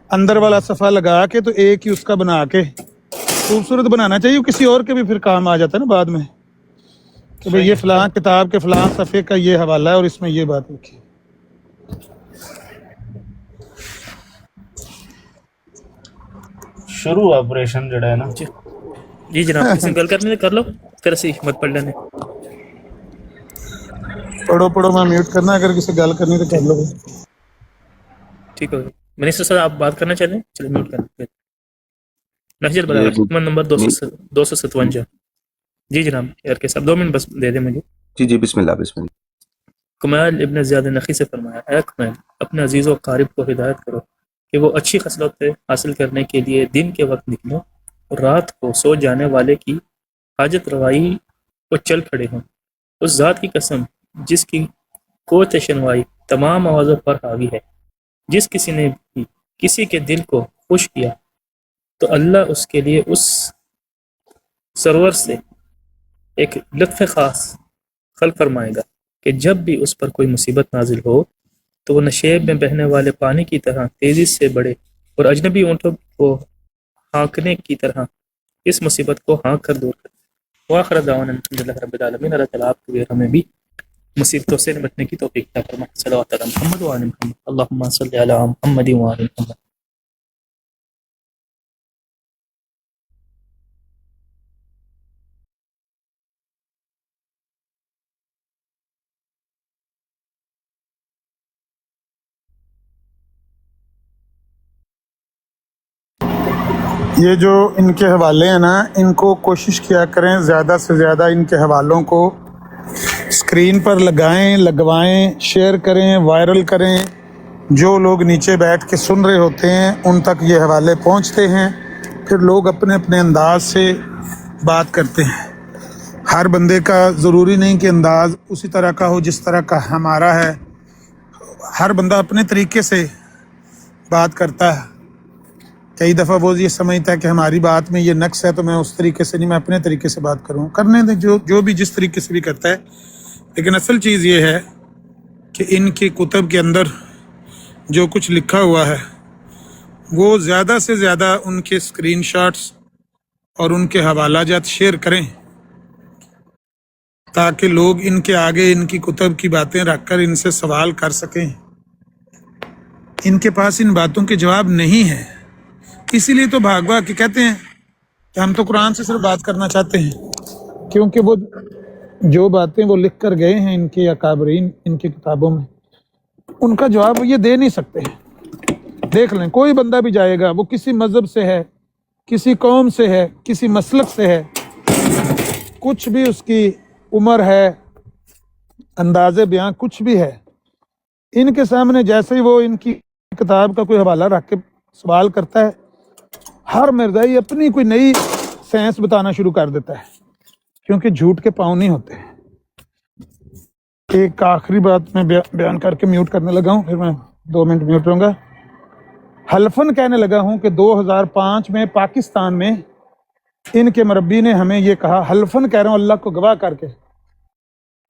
اندر والا صفحہ لگا کے تو ایک ہی اس کا بنا کے خوبصورت بنانا چاہیے. کسی اور کے بھی پھر کام آ جاتا ہے نا بعد میں کہ بھئی یہ فلاں کتاب کے فلاں صفحے کا یہ حوالہ ہے اور اس میں یہ بات لکھی. شروع آپریشن جڑا ہے نا. جی جناب کسی گل کرنے کر لو، پھر اسی مت پڑھ لینے. پڑھو میں میوٹ کرنا، اگر کسی گل کرنی تو کر لو. ٹھیک ہو گیا منسٹر صاحب، آپ بات کرنا چاہتے ہیں؟ چلیے میوٹ کرنا. محجر بتا حکمت نمبر 257. جی جناب یار کے صاحب 2 منٹ بس دے دیں مجھے. جی بسم اللہ. کمال ابن زیاد نخی سے فرمایا، اے کمال اپنے عزیز و قارب کو ہدایت کرو کہ وہ اچھی خصلت حاصل کرنے کے لیے دن کے وقت نکلیں اور رات کو سو جانے والے کی حاجت روائی کو چل کھڑے ہوں. اس ذات کی قسم جس کی قوت شنوائی تمام آوازوں پر حاوی ہے، جس کسی نے بھی کسی کے دل کو خوش کیا تو اللہ اس کے لیے اس سرور سے ایک لطف خاص خلق فرمائے گا کہ جب بھی اس پر کوئی مصیبت نازل ہو تو وہ نشیب میں بہنے والے پانی کی طرح تیزی سے بڑھے اور اجنبی اونٹوں کو ہانکنے کی طرح اس مصیبت کو ہانک کر دور کرے. وآخر دعوانا الحمدللہ رب العالمین. اللہ تعالیٰ آپ کو ہمیں بھی مصیبتوں سے نمٹنے کی توفیق عطا فرمائے. صلوات علی محمد وعلی محمد. اللہم صلی علی محمد وعلی محمد. یہ جو ان کے حوالے ہیں نا، ان کو کوشش کیا کریں زیادہ سے زیادہ ان کے حوالوں کو اسکرین پر لگوائیں، شیئر کریں، وائرل کریں. جو لوگ نیچے بیٹھ کے سن رہے ہوتے ہیں ان تک یہ حوالے پہنچتے ہیں، پھر لوگ اپنے اپنے انداز سے بات کرتے ہیں. ہر بندے کا ضروری نہیں کہ انداز اسی طرح کا ہو جس طرح کا ہمارا ہے. ہر بندہ اپنے طریقے سے بات کرتا ہے. کئی دفعہ وہ یہ سمجھتا ہے کہ ہماری بات میں یہ نقص ہے تو میں اس طریقے سے نہیں، میں اپنے طریقے سے بات کروں. کرنے دیں جو بھی جس طریقے سے بھی کرتا ہے. لیکن اصل چیز یہ ہے کہ ان کی کتب کے اندر جو کچھ لکھا ہوا ہے وہ زیادہ سے زیادہ ان کے اسکرین شاٹس اور ان کے حوالہ جات شیئر کریں تاکہ لوگ ان کے آگے ان کی کتب کی باتیں رکھ کر ان سے سوال کر سکیں. ان کے پاس ان باتوں کے جواب نہیں ہے، اسی لیے تو بھاگ کے کہتے ہیں کہ ہم تو قرآن سے صرف بات کرنا چاہتے ہیں، کیونکہ وہ جو باتیں وہ لکھ کر گئے ہیں ان کے اکابرین ان کی کتابوں میں، ان کا جواب وہ یہ دے نہیں سکتے. دیکھ لیں کوئی بندہ بھی جائے گا، وہ کسی مذہب سے ہے، کسی قوم سے ہے، کسی مسلک سے ہے، کچھ بھی اس کی عمر ہے، انداز بیاں کچھ بھی ہے، ان کے سامنے جیسے ہی وہ ان کی کتاب کا کوئی حوالہ رکھ کے سوال کرتا ہے، ہر مرزائی اپنی کوئی نئی سائنس بتانا شروع کر دیتا ہے، کیونکہ جھوٹ کے پاؤں نہیں ہوتے. ایک آخری بات میں بیان کر کے میوٹ کرنے لگا ہوں، پھر میں 2 منٹ میوٹ رہوں گا۔ حلفاً کہنے لگا ہوں کہ 2005 میں پاکستان میں ان کے مربی نے ہمیں یہ کہا، حلفاً کہہ رہا ہوں اللہ کو گواہ کر کے،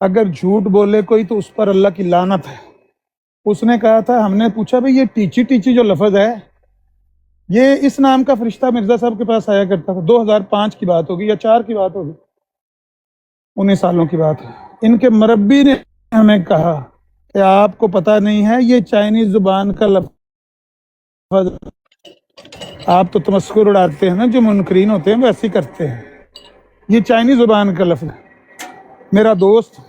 اگر جھوٹ بولے کوئی تو اس پر اللہ کی لعنت ہے۔ اس نے کہا تھا، ہم نے پوچھا بھئی یہ ٹیچی ٹیچی جو لفظ ہے، یہ اس نام کا فرشتہ مرزا صاحب کے پاس آیا کرتا تھا۔ 2005 کی بات ہوگی یا 4 کی بات ہوگی، 19 سالوں کی بات ہے۔ ان کے مربی نے ہمیں کہا کہ آپ کو پتہ نہیں ہے یہ چائنیز زبان کا لفظ، آپ تو تمسخر اڑاتے ہیں نا، جو منکرین ہوتے ہیں ویسے ہی کرتے ہیں، یہ چائنیز زبان کا لفظ ہے۔ میرا دوست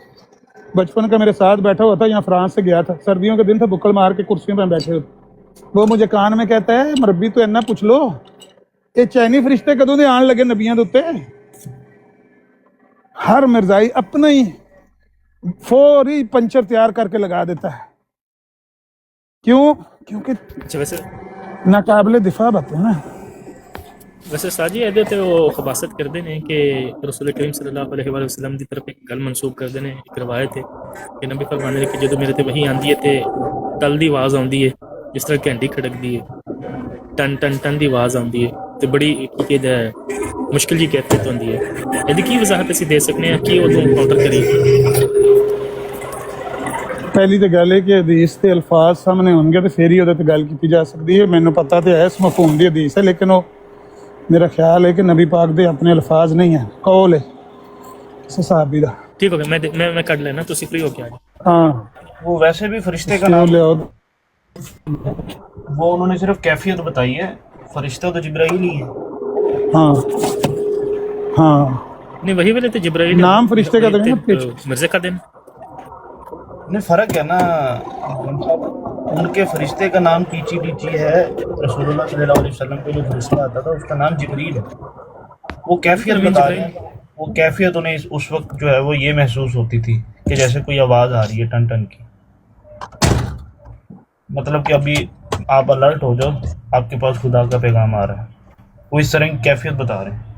بچپن کا میرے ساتھ بیٹھا ہوا تھا، یہاں فرانس سے گیا تھا، سردیوں کے دن تھا، بکڑ مار کے کرسیوں پہ بیٹھے ہوتے، وہ مجھے کان میں کہتا ہے، مربی تو اینا پوچھ لو یہ چائنی فرشتے کدوں دے آن لگے نبیاں دے اوتے۔ ہر مرزائی اپنا ہی فوری پنچر تیار کر کے لگا دیتا ہے، کیوں؟ کیونکہ اچھا ویسے ناقابل دفاع بات ہے نا۔ ویسے ساجی ایدے تے وہ خباست کردے نے کہ رسول کریم صلی اللہ علیہ وآلہ وسلم دی طرف ایک گل منسوب کردے نے، ایک روایت ہے کہ نبی فرمانے نے کہ جدو میرے تے وحی آندی ہے تے ٹل دی آواز آندی ہے، جس طرح گھنٹی کھڑکدی ہے، ٹن ٹن ٹن دی آواز آندی ہے، تے بڑی ایک مشکل جی کیفیت ہوندی ہے۔ ایدی کی وضاحت اسی دے سکنے ہیں کہ ادوں کاؤنٹر کری؟ پہلی تو گل ہے کہ حدیث کے الفاظ سامنے ہون گے تو پھر ہی ادھر گل کی جا سکتی ہے۔ مینوں پتہ تو ہے اس مفہوم دی حدیث ہے، لیکن وہ میرا خیال ہے کہ نبی پاک دے اپنے الفاظ نہیں ہیں، قول ہے کسی صحابی دا۔ ٹھیک ہو گیا، میں کٹ لینا، تو فری ہو کے آ جائیں۔ ہاں وہ ویسے بھی فرشتے کا کیوں نام، لے آؤ؟ وہ انہوں نے صرف کیفیت بتائی ہے، فرشتہ تو جبرائیل ہی ہے۔ ہاں ہاں، نہیں وہی والے تو جبرائیل نام فرشتے کا دیں نا، مرزے کا دن نہیں فرق ہے نا، ان کے فرشتے کا نام ٹیچی ٹیچی ہے، رسول اللہ صلی اللہ علیہ وسلم پہ جو فرشتہ آتا تھا اس کا نام جبریل ہے۔ وہ کیفیت بتا رہے ہیں، وہ کیفیت انہیں اس وقت جو ہے وہ یہ محسوس ہوتی تھی کہ جیسے کوئی آواز آ رہی ہے ٹن ٹن کی، مطلب کہ ابھی آپ الرٹ ہو جاؤ، آپ کے پاس خدا کا پیغام آ رہا ہے، وہ اس طرح کی کیفیت بتا رہے ہیں۔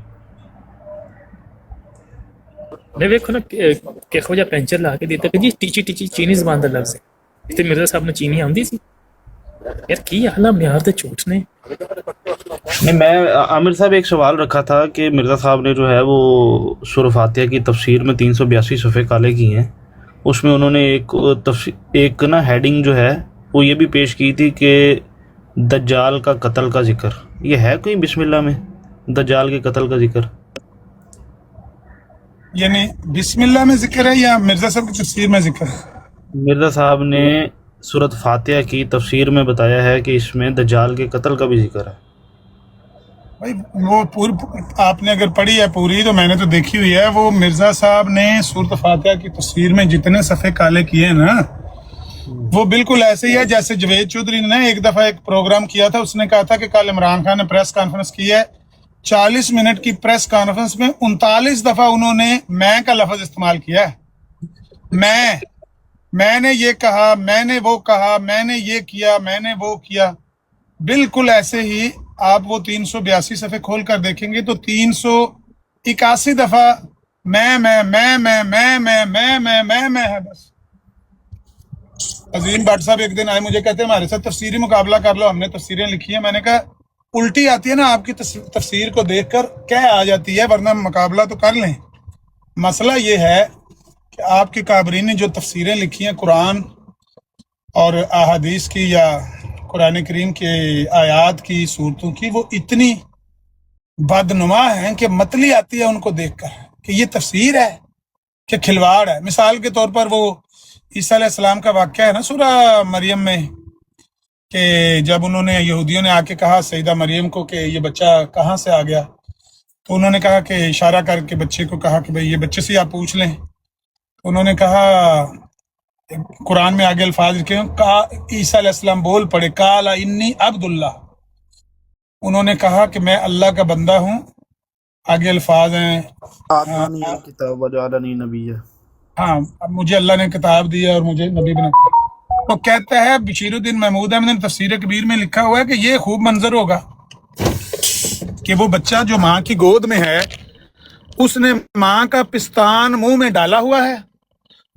نہیں ویکھو نا کہو جا پینچر لا کے دیتا کہ جی ٹیچی ٹیچی چینی زبان دا لفظ ہے، تے مرزا صاحب نے چینی آندی سی یار، کی حالا بنیاد تے جھوٹ نے۔ نہیں میں عامر صاحب ایک سوال رکھا تھا کہ مرزا صاحب نے جو ہے وہ سورہ فاتحہ کی تفسیر میں 382 صفحے کالے کی ہیں، اس میں انہوں نے ایک نا ہیڈنگ جو ہے وہ یہ بھی پیش کی تھی کہ دجال کا قتل کا ذکر، یہ ہے کوئی بسم اللہ میں دجال کے قتل کا ذکر؟ یعنی بسم اللہ میں ذکر ہے یا مرزا صاحب کی تفسیر میں ذکر ہے؟ مرزا صاحب نے سورۃ فاتحہ کی تفسیر میں بتایا ہے کہ اس میں دجال کے قتل کا بھی ذکر ہے۔ بھائی وہ آپ نے اگر پڑھی ہے پوری تو میں نے تو دیکھی ہوئی ہے، وہ مرزا صاحب نے سورۃ فاتحہ کی تفسیر میں جتنے صفحے کالے کیے ہیں نا، وہ بالکل ایسے ہی ہے جیسے جوید چودھری نے ایک دفعہ ایک پروگرام کیا تھا، اس نے کہا تھا کہ کل عمران خان نے پریس کانفرنس کی ہے، 40 منٹ کی پریس کانفرنس میں 39 دفعہ انہوں نے میں کا لفظ استعمال کیا ہے۔ میں نے یہ کہا، میں نے وہ کہا، میں نے یہ کیا، میں نے وہ کیا، بالکل ایسے ہی۔ آپ وہ 382 صفحے کھول کر دیکھیں گے تو 381 دفعہ میں ہے بس۔ عظیم بٹ صاحب ایک دن آئے، مجھے کہتے ہیں ہمارے ساتھ تفسیری مقابلہ کر لو، ہم نے تفسیریں لکھی ہیں۔ میں نے کہا الٹی آتی ہے نا آپ کی تفسیر کو دیکھ کر کیا آ جاتی ہے، ورنہ مقابلہ تو کر لیں۔ مسئلہ یہ ہے کہ آپ کے کابرین نے جو تفسیریں لکھی ہیں قرآن اور احادیث کی یا قرآن کریم کے آیات کی، صورتوں کی، وہ اتنی بدنما ہیں کہ متلی آتی ہے ان کو دیکھ کر کہ یہ تفسیر ہے کہ کھلواڑ ہے۔ مثال کے طور پر وہ عیسیٰ علیہ السلام کا واقعہ ہے نا سورہ مریم میں، کہ جب انہوں نے یہودیوں نے آ کے کہا سیدہ مریم کو کہ یہ بچہ کہاں سے آ گیا، تو انہوں نے کہا کہ اشارہ کر کے بچے کو کہا کہ بھئی یہ بچے سے آپ پوچھ لیں۔ انہوں نے کہا، قرآن میں آگے الفاظ لکھے ہیں، کہا عیسیٰ علیہ السلام بول پڑے، قال انی عبد اللہ، انہوں نے کہا کہ میں اللہ کا بندہ ہوں۔ آگے الفاظ ہیں، آتانی الکتاب وجعلنی نبیّا، ہاں مجھے اللہ نے کتاب دی اور مجھے نبی بنا۔ تو کہتا ہے بشیر الدین محمود احمد نے تفسیر کبیر میں لکھا ہوا ہے کہ یہ خوب منظر ہوگا کہ وہ بچہ جو ماں کی گود میں ہے، اس نے ماں کا پستان منہ میں ڈالا ہوا ہے،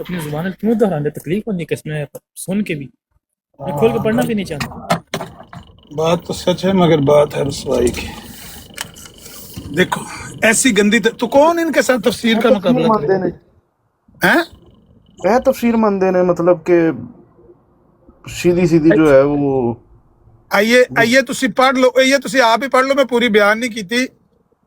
اپنی زبان میں کیوں دہراندے؟ تکلیف ہوتی قسمیں سن کے بھی، میں کھول کے پڑھنا بھی نہیں چاہتا. بات تو سچ ہے مگر بات ہے رسوائی کی. دیکھو ایسی گندی تو کون ان کے ساتھ تفسیر کا مقابلہ کرے؟ ہیں تفسیر مندے نے مطلب کہ سیدھی جو ہے وہ آئیے تسی پڑھ لو، تسی آپ ہی پڑھ لو، میں پوری بیان نہیں کی تھی.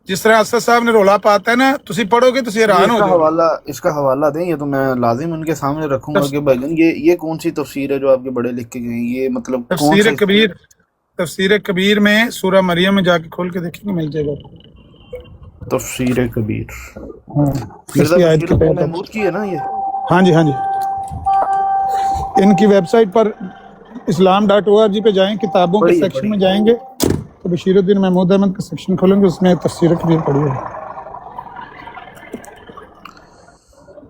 جس طرح اسد صاحب نے رولا پاتا ہے نا، تسی پڑھو گے تسی حیران ہو جاؤ. اس کا حوالہ دیں، یہ تو میں لازم ان کے سامنے رکھوں گا کہ بھائی جان یہ کون سی تفسیر ہے جو آپ کے بڑے لکھ کے گئے ہیں، یہ مطلب تفسیر کبیر میں سورہ مریم میں جا کے کھول کے دیکھیں گے، مل جائے گا. تفسیر کبیر اسی آیت کی پہلے محمود کی ہے نا یہ؟ ہاں جی ان کی ویب سائٹ پر islam.org پہ جائیں، کتابوں کے سیکشن میں جائیں گے تو بشیر الدین محمود احمد کا سیکشن کھولیں گے، اس میں تفسیر کبیر پڑھی ہوگی.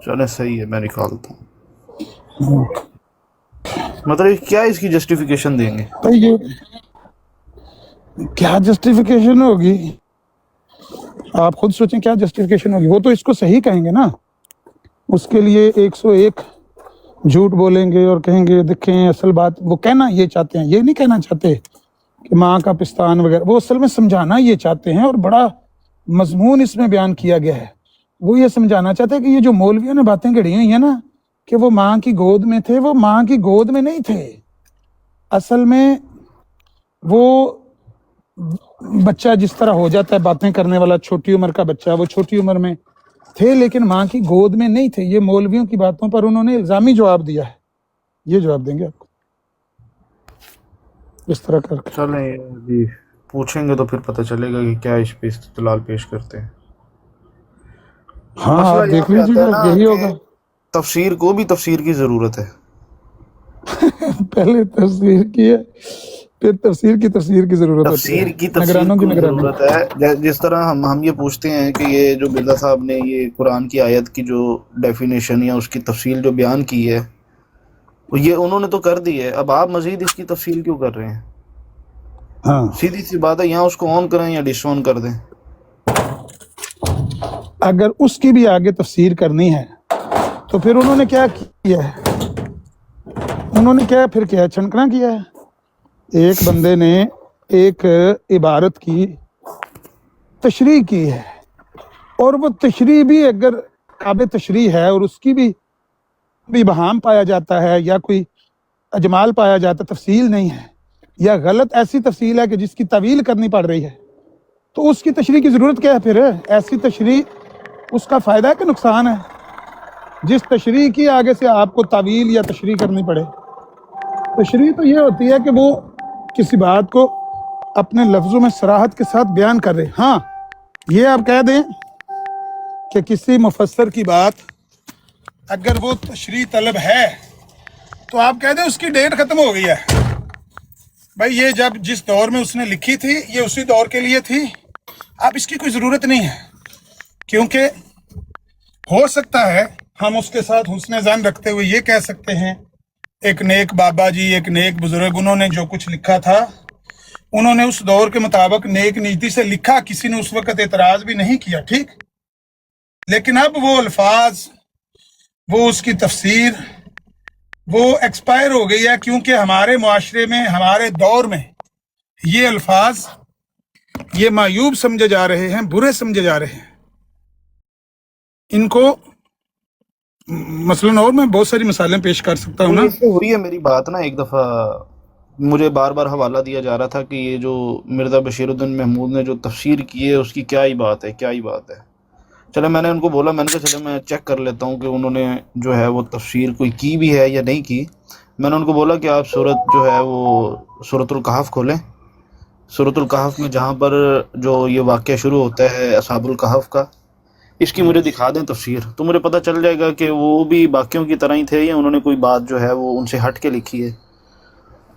چلے صحیح ہے، میں نکالتا ہوں. مطلب کیا اس کی جسٹیفیکیشن دیں گے؟ یہ کیا جسٹیفیکیشن ہوگی آپ خود سوچیں، کیا جسٹیفیکیشن ہوگی؟ وہ تو اس کو صحیح کہیں گے نا، اس کے لیے 101 جھوٹ بولیں گے اور کہیں گے دیکھیں اصل بات وہ کہنا یہ چاہتے ہیں، یہ نہیں کہنا چاہتے کہ ماں کا پستان وغیرہ، وہ اصل میں سمجھانا یہ چاہتے ہیں، اور بڑا مضمون اس میں بیان کیا گیا ہے. وہ یہ سمجھانا چاہتے ہیں کہ یہ جو مولویوں نے باتیں گڑھی ہوئی ہیں نا کہ وہ ماں کی گود میں تھے، وہ ماں کی گود میں نہیں تھے. اصل میں وہ بچہ جس طرح ہو جاتا ہے باتیں کرنے والا، چھوٹی عمر کا بچہ، وہ چھوٹی عمر میں تھے لیکن ماں کی گود میں نہیں تھے. یہ مولویوں کی باتوں پر انہوں نے الزامی جواب دیا ہے. یہ جواب دیں گے آپ کو اس طرح کر کے. چلیں جی، پوچھیں گے تو پھر پتہ چلے گا کہ کیا اس پہ استدلال پیش کرتے ہیں. ہاں آپ دیکھ لیجیے گا، یہی ہوگا. تفسیر کو بھی تفسیر کی ضرورت ہے. پہلے تفسیر کی ہے، پھر تفسیر کی ضرورت ہوتی ہے. تفسیر کی تفسیر کی ضرورت ہے. جس طرح ہم یہ پوچھتے ہیں کہ یہ جو مرزا صاحب نے یہ قرآن کی آیت کی جو ڈیفینیشن یا اس کی تفصیل جو بیان کی ہے یہ انہوں نے تو کر دی ہے، اب آپ مزید اس کی تفصیل کیوں کر رہے ہیں؟ ہاں سیدھی سی بات ہے، یہاں اس کو آن کریں یا ڈس آن کر دیں. اگر اس کی بھی آگے تفسیر کرنی ہے تو پھر انہوں نے کیا کیا ہے؟ انہوں نے کیا پھر کیا چھنکنا کیا ہے؟ ایک بندے نے ایک عبارت کی تشریح کی ہے، اور وہ تشریح بھی اگر قابل تشریح ہے اور اس کی بھی بہام پایا جاتا ہے یا کوئی اجمال پایا جاتا ہے، تفصیل نہیں ہے یا غلط ایسی تفصیل ہے کہ جس کی تعویل کرنی پڑ رہی ہے، تو اس کی تشریح کی ضرورت کیا ہے؟ پھر ایسی تشریح اس کا فائدہ ہے کہ نقصان ہے؟ جس تشریح کی آگے سے آپ کو تعویل یا تشریح کرنی پڑے. تشریح تو یہ ہوتی ہے کہ وہ کسی بات کو اپنے لفظوں میں صراحت کے ساتھ بیان کر رہے. ہاں یہ آپ کہہ دیں کہ کسی مفسر کی بات اگر وہ تشریح طلب ہے تو آپ کہہ دیں اس کی ڈیٹ ختم ہو گئی ہے بھائی، یہ جب جس دور میں اس نے لکھی تھی یہ اسی دور کے لیے تھی، اب اس کی کوئی ضرورت نہیں ہے. کیونکہ ہو سکتا ہے ہم اس کے ساتھ حسن ظن رکھتے ہوئے یہ کہہ سکتے ہیں ایک نیک بابا جی، ایک نیک بزرگ، انہوں نے جو کچھ لکھا تھا انہوں نے اس دور کے مطابق نیک نیتی سے لکھا، کسی نے اس وقت اعتراض بھی نہیں کیا، ٹھیک. لیکن اب وہ الفاظ، وہ اس کی تفسیر وہ ایکسپائر ہو گئی ہے، کیونکہ ہمارے معاشرے میں، ہمارے دور میں یہ الفاظ یہ معیوب سمجھے جا رہے ہیں، برے سمجھے جا رہے ہیں. ان کو مثلاً اور میں بہت ساری مثالیں پیش کر سکتا ہوں نا. اس سے ہوئی ہے میری بات نا، ایک دفعہ مجھے بار بار حوالہ دیا جا رہا تھا کہ یہ جو مرزا بشیر الدین محمود نے جو تفسیر کی ہے اس کی کیا ہی بات ہے، کیا ہی بات ہے. چلے میں نے ان کو بولا، میں نے کہا چلے میں چیک کر لیتا ہوں کہ انہوں نے جو ہے وہ تفسیر کوئی کی بھی ہے یا نہیں کی. میں نے ان کو بولا کہ آپ سورت جو ہے وہ سورۃ الکہف کھولیں. سورۃ الکہف میں جہاں پر جو یہ واقعہ شروع ہوتا ہے اصحاب الکہف کا، اس کی مجھے دکھا دیں تفسیر، تو مجھے پتہ چل جائے گا کہ وہ بھی باقیوں کی طرح ہی تھے یا انہوں نے کوئی بات جو ہے وہ ان سے ہٹ کے لکھی ہے.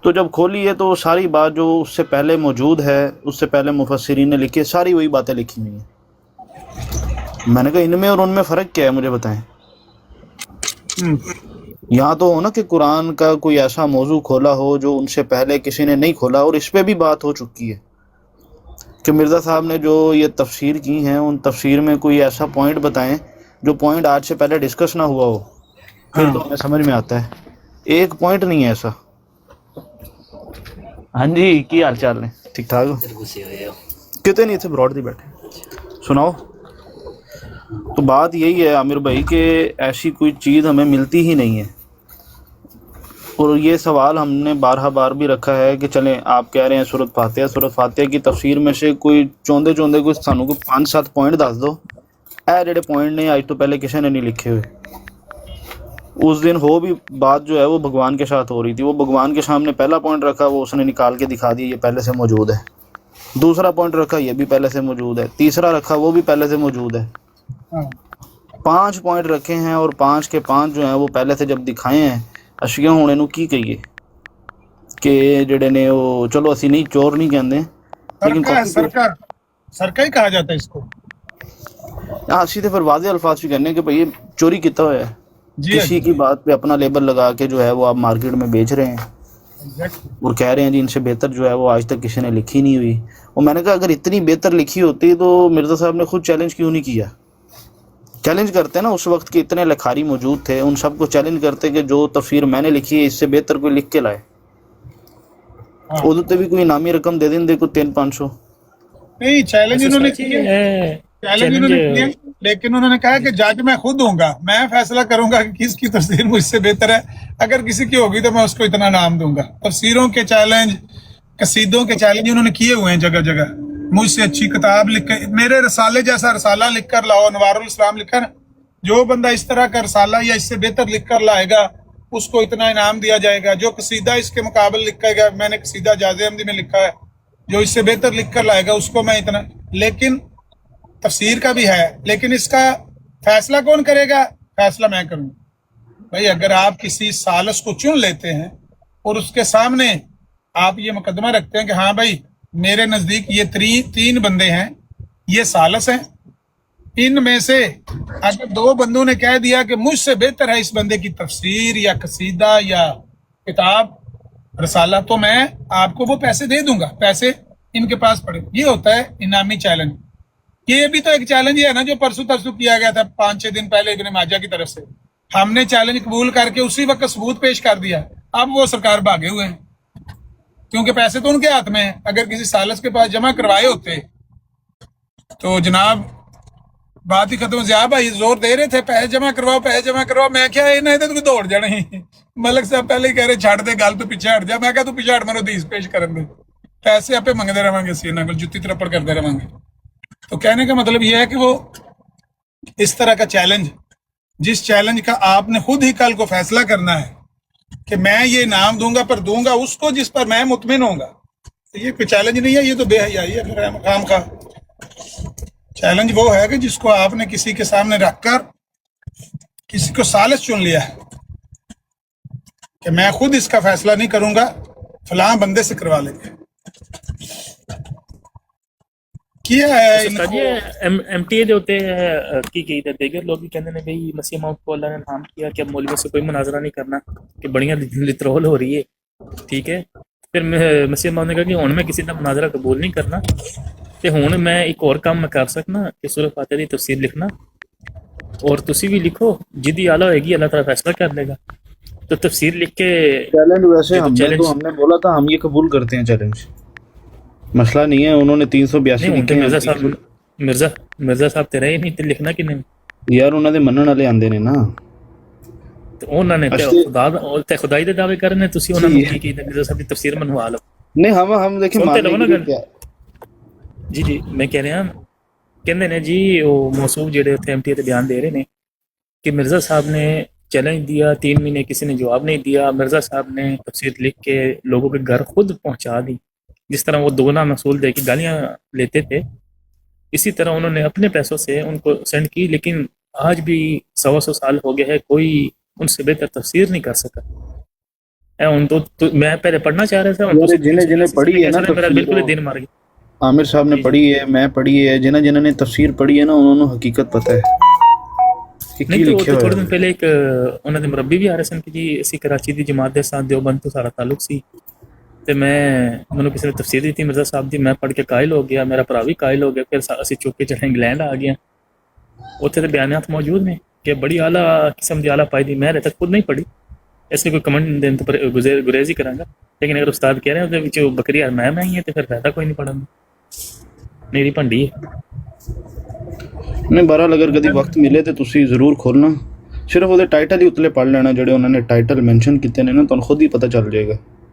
تو جب کھولی ہے تو ساری بات جو اس سے پہلے موجود ہے، اس سے پہلے مفسرین نے لکھی ہے، ساری وہی باتیں لکھی ہوئی ہیں. میں نے کہا ان میں اور ان میں فرق کیا ہے مجھے بتائیں. یہاں تو ہو نا کہ قرآن کا کوئی ایسا موضوع کھولا ہو جو ان سے پہلے کسی نے نہیں کھولا، اور اس پہ بھی بات ہو چکی ہے. کہ مرزا صاحب نے جو یہ تفسیر کی ہیں ان تفسیر میں کوئی ایسا پوائنٹ بتائیں جو پوائنٹ آج سے پہلے ڈسکس نہ ہوا ہو، پھر تو ہمیں سمجھ میں آتا ہے. ایک پوائنٹ نہیں ہے ایسا. ہاں جی، کی حال چال نے؟ ٹھیک ٹھاک ہو؟ کتنے نہیں تھے براڈ دی بیٹھے. سناؤ. تو بات یہی ہے عامر بھائی کہ ایسی کوئی چیز ہمیں ملتی ہی نہیں ہے، اور یہ سوال ہم نے بارہا بار بھی رکھا ہے کہ چلیں آپ کہہ رہے ہیں سورۃ فاتحہ کی تفسیر میں سے کوئی چوندے کوئی سانوں کو 5-7 پوائنٹ دس دو. اے جڑے پوائنٹ نے آج تو پہلے کسی نے نہیں لکھے ہوئے. اس دن ہو بھی بات جو ہے وہ بھگوان کے ساتھ ہو رہی تھی، وہ بھگوان کے سامنے پہلا پوائنٹ رکھا، وہ اس نے نکال کے دکھا دیا یہ پہلے سے موجود ہے. دوسرا پوائنٹ رکھا، یہ بھی پہلے سے موجود ہے. تیسرا رکھا، وہ بھی پہلے سے موجود ہے. 5 پوائنٹ رکھے ہیں، اور 5 کے 5 جو ہیں وہ پہلے سے جب دکھائے ہیں. اشیاء ہونے نو کی کہیے کہ جڑے نے وہ، چلو اسی نہیں چور نہیں کہندے، لیکن سرکہ ہی کہا جاتا ہے اس کو. اسی تو پھر واضح الفاظ بھی کہنے کہ بھئی یہ چوری کیتا ہوا ہے. جی کسی کی بات پہ اپنا لیبل لگا کے جو ہے وہ آپ مارکیٹ میں بیچ رہے ہیں اور کہہ رہے ہیں جی ان سے بہتر جو ہے وہ آج تک کسی نے لکھی نہیں ہوئی. اور میں نے کہا اگر اتنی بہتر لکھی ہوتی تو مرزا صاحب نے خود چیلنج کیوں نہیں کیا؟ چیلنج کرتے نا، اس وقت کے اتنے لکھاری موجود تھے، ان سب کو چیلنج کرتے کہ جو تفسیر میں نے لکھی ہے اس سے بہتر کوئی لکھ کے لائے. ادھر بھی کوئی انعامی رقم دے دیں، کوئی 300-500. نہیں، چیلنج انہوں نے کیا، لیکن انہوں نے کہا کہ جج میں خود ہوں گا، میں فیصلہ کروں گا کہ کس کی تفسیر مجھ سے بہتر ہے. اگر کسی کی ہوگی تو میں اس کو اتنا نام دوں گا. تفسیروں کے چیلنج، قصیدوں کے چیلنج انہوں نے کیے ہوئے ہیں جگہ جگہ. مجھ سے اچھی کتاب لکھ کے، میرے رسالے جیسا رسالہ لکھ کر لاؤ، انوار الاسلام لکھ کر، جو بندہ اس طرح کا رسالہ یا اس سے بہتر لکھ کر لائے گا اس کو اتنا انعام دیا جائے گا. جو قصیدہ اس کے مقابل لکھا گیا، میں نے قصیدہ جاز احمدی میں لکھا ہے، جو اس سے بہتر لکھ کر لائے گا اس کو میں اتنا. لیکن تفسیر کا بھی ہے، لیکن اس کا فیصلہ کون کرے گا؟ فیصلہ میں کروں. بھائی اگر آپ کسی سالس کو چن لیتے ہیں اور اس کے سامنے آپ یہ مقدمہ رکھتے ہیں کہ ہاں بھائی میرے نزدیک یہ 3 بندے ہیں، یہ سالس ہیں، ان میں سے اگر 2 بندوں نے کہہ دیا کہ مجھ سے بہتر ہے اس بندے کی تفسیر یا قصیدہ یا کتاب رسالہ، تو میں آپ کو وہ پیسے دے دوں گا، پیسے ان کے پاس پڑے. یہ ہوتا ہے انعامی چیلنج. یہ بھی تو ایک چیلنج ہی ہے نا جو پرسوں ترسوں کیا گیا تھا 5-6 دن پہلے ابن ماجہ کی طرف سے. ہم نے چیلنج قبول کر کے اسی وقت ثبوت پیش کر دیا. اب وہ سرکار بھاگے ہوئے ہیں کیونکہ پیسے تو ان کے ہاتھ میں ہیں. اگر کسی سالس کے پاس جمع کروائے ہوتے تو جناب بات ہی ختم. ضیاء بھائی زور دے رہے تھے پیسے جمع کرواؤ. میں کیا تو دوڑ جانا ہی. ملک صاحب پہلے ہی کہہ رہے چھڑ دے گل تو پیچھے ہٹ جا. میں کہا تو پیچھے ہٹ، میں حدیث پیش کرن دے. پیسے آپ منگتے رہے گے، سینا کو جتی ترپڑ کرتے رہیں گے. تو کہنے کا مطلب یہ ہے کہ وہ اس طرح کا چیلنج، جس چیلنج کا آپ نے خود ہی کل کو فیصلہ کرنا ہے کہ میں یہ انعام دوں گا، پر دوں گا اس کو جس پر میں مطمئن ہوں گا. یہ کوئی چیلنج نہیں ہے، یہ تو بے حیائی ہے پھر مقام کا. چیلنج وہ ہے کہ جس کو آپ نے کسی کے سامنے رکھ کر کسی کو سالس چن لیا ہے کہ میں خود اس کا فیصلہ نہیں کروں گا، فلاں بندے سے کروا لیں گے. کیا ہے ایم ٹی اے ہوتے کی گئی تھا. دیگر لوگ بھی کہتے ہیں بھائی مسیح موت کو اللہ نے نام کیا کہ اب مولوی سے کوئی مناظرہ نہیں کرنا کہ بڑیاں لترول ہو رہی ہے. ٹھیک ہے، پھر مسیح موت نے کہا کہ ہوں میں کسی کا مناظرہ قبول نہیں کرنا، تو ہوں میں ایک اور کام میں کر سکنا کہ سورۃ فاتحہ کی تفسیر لکھنا، اور تسی بھی لکھو، جدی اعلیٰ ہوئے گی اللہ تعالیٰ فیصلہ کر لے گا. تو تفسیر لکھ کے چیلنج ویسے ہم نے بولا تھا ہم یہ قبول کرتے ہیں چیلنج، مسئلہ نہیں ہے. انہوں نے 382 لکھے ہیں. مرزا صاحب تے رہے نہیں تے لکھنا کہ نہیں یار، انہوں نے منن والے آندے نے نا. تو انہوں نے خدائی دے دعوے کرنے، تسی انہوں نے کی مرزا صاحب کی تفسیر منوا لو. نہیں ہم دیکھیں جی میں کہہ رہا کہندے نے جی وہ موصوف جڑے اتنے ایم ٹی اے تے بیان دے رہے نے کہ مرزا صاحب نے چیلنج دیا، 3 مہینے کسی نے جواب نہیں دیا. مرزا صاحب نے تفسیر لکھ کے لوگوں کے گھر خود پہنچا دی. جس طرح وہ دوگنا محصول دے کے گالیاں لیتے تھے، اسی طرح انہوں نے اپنے پیسوں سے ان کو سینڈ کی. لیکن آج بھی 100 سال ہو گئے ہے، کوئی ان سے بہتر تفسیر نہیں کر سکا. ان تو میں پہلے پڑھنا چاہ رہا تھا، جنہیں پڑھی ہے نا میرا بالکل دن مار گیا. عامر صاحب نے پڑھی ہے، میں پڑھی ہے، جنہوں نے تفسیر پڑھی ہے نا انہوں نے حقیقت پتہ ہے. نہیں تو تھوڑے دن پہلے ایک انہوں نے مربی بھی آ رہے سن کہ جی اسی کراچی دی جماعت دے ساتھ دیوبند تو سارا تعلق سی، ਤੇ ਮੈਨੂੰ ਕਿਸੇ ਨੇ ਤਫਸੀਰ ਦਿੱਤੀ ਮਿਰਜ਼ਾ ਸਾਹਿਬ ਦੀ, ਮੈਂ ਪੜ੍ਹ ਕੇ ਕਾਇਲ ਹੋ ਗਿਆ, ਮੇਰਾ ਭਰਾ ਵੀ ਕਾਇਲ ਹੋ ਗਿਆ। ਫਿਰ ਅਸੀਂ ਚੁੱਕ ਕੇ ਚਲੇ ਇੰਗਲੈਂਡ ਆ ਗਏ। ਉੱਥੇ ਤੇ ਬਿਆਨਾਤ ਮੌਜੂਦ ਨੇ ਕਿ ਬੜੀ ਆਲਾ ਕਿਸਮ ਦੀ ਆਲਾ ਪਾਈ ਦੀ। ਮੈਂ ਹਲੇ ਤੱਕ ਖੁਦ ਨਹੀਂ ਪੜ੍ਹੀ, ਇਸ ਲਈ ਕੋਈ ਕਮੈਂਟ ਦੇਣ ਤੋਂ ਗੁਰੇਜ਼ ਹੀ ਕਰਾਂਗਾ। ਲੇਕਿਨ ਅਗਰ ਉਸਤਾਦ ਕਹਿ ਰਹੇ ਉਹਦੇ ਵਿੱਚ ਬੱਕਰੀ ਯਾਰ ਮੈਂ ਹੀ ਹੈ ਤੇ ਫਿਰ ਫਾਇਦਾ ਕੋਈ ਨਹੀਂ ਪੜ੍ਹਨ ਦਾ, ਮੇਰੀ ਭੰਡੀ ਹੈ। ਨਹੀਂ ਬਹਰਾਲ ਅਗਰ ਕਦੀ ਵਕਤ ਮਿਲੇ ਤੇ ਤੁਸੀਂ ਜ਼ਰੂਰ ਖੋਲਣਾ, ਸਿਰਫ ਉਹਦੇ ਟਾਈਟਲ ਹੀ ਉਤਲੇ ਪੜ੍ਹ ਲੈਣਾ ਜਿਹੜੇ ਉਹਨਾਂ ਨੇ ਟਾਈਟਲ ਮੈਂਸ਼ਨ ਕੀਤੇ ਨੇ ਨਾ, ਤੁਹਾਨੂੰ ਖੁਦ ਹੀ ਪਤਾ ਚੱਲ ਜਾਏਗਾ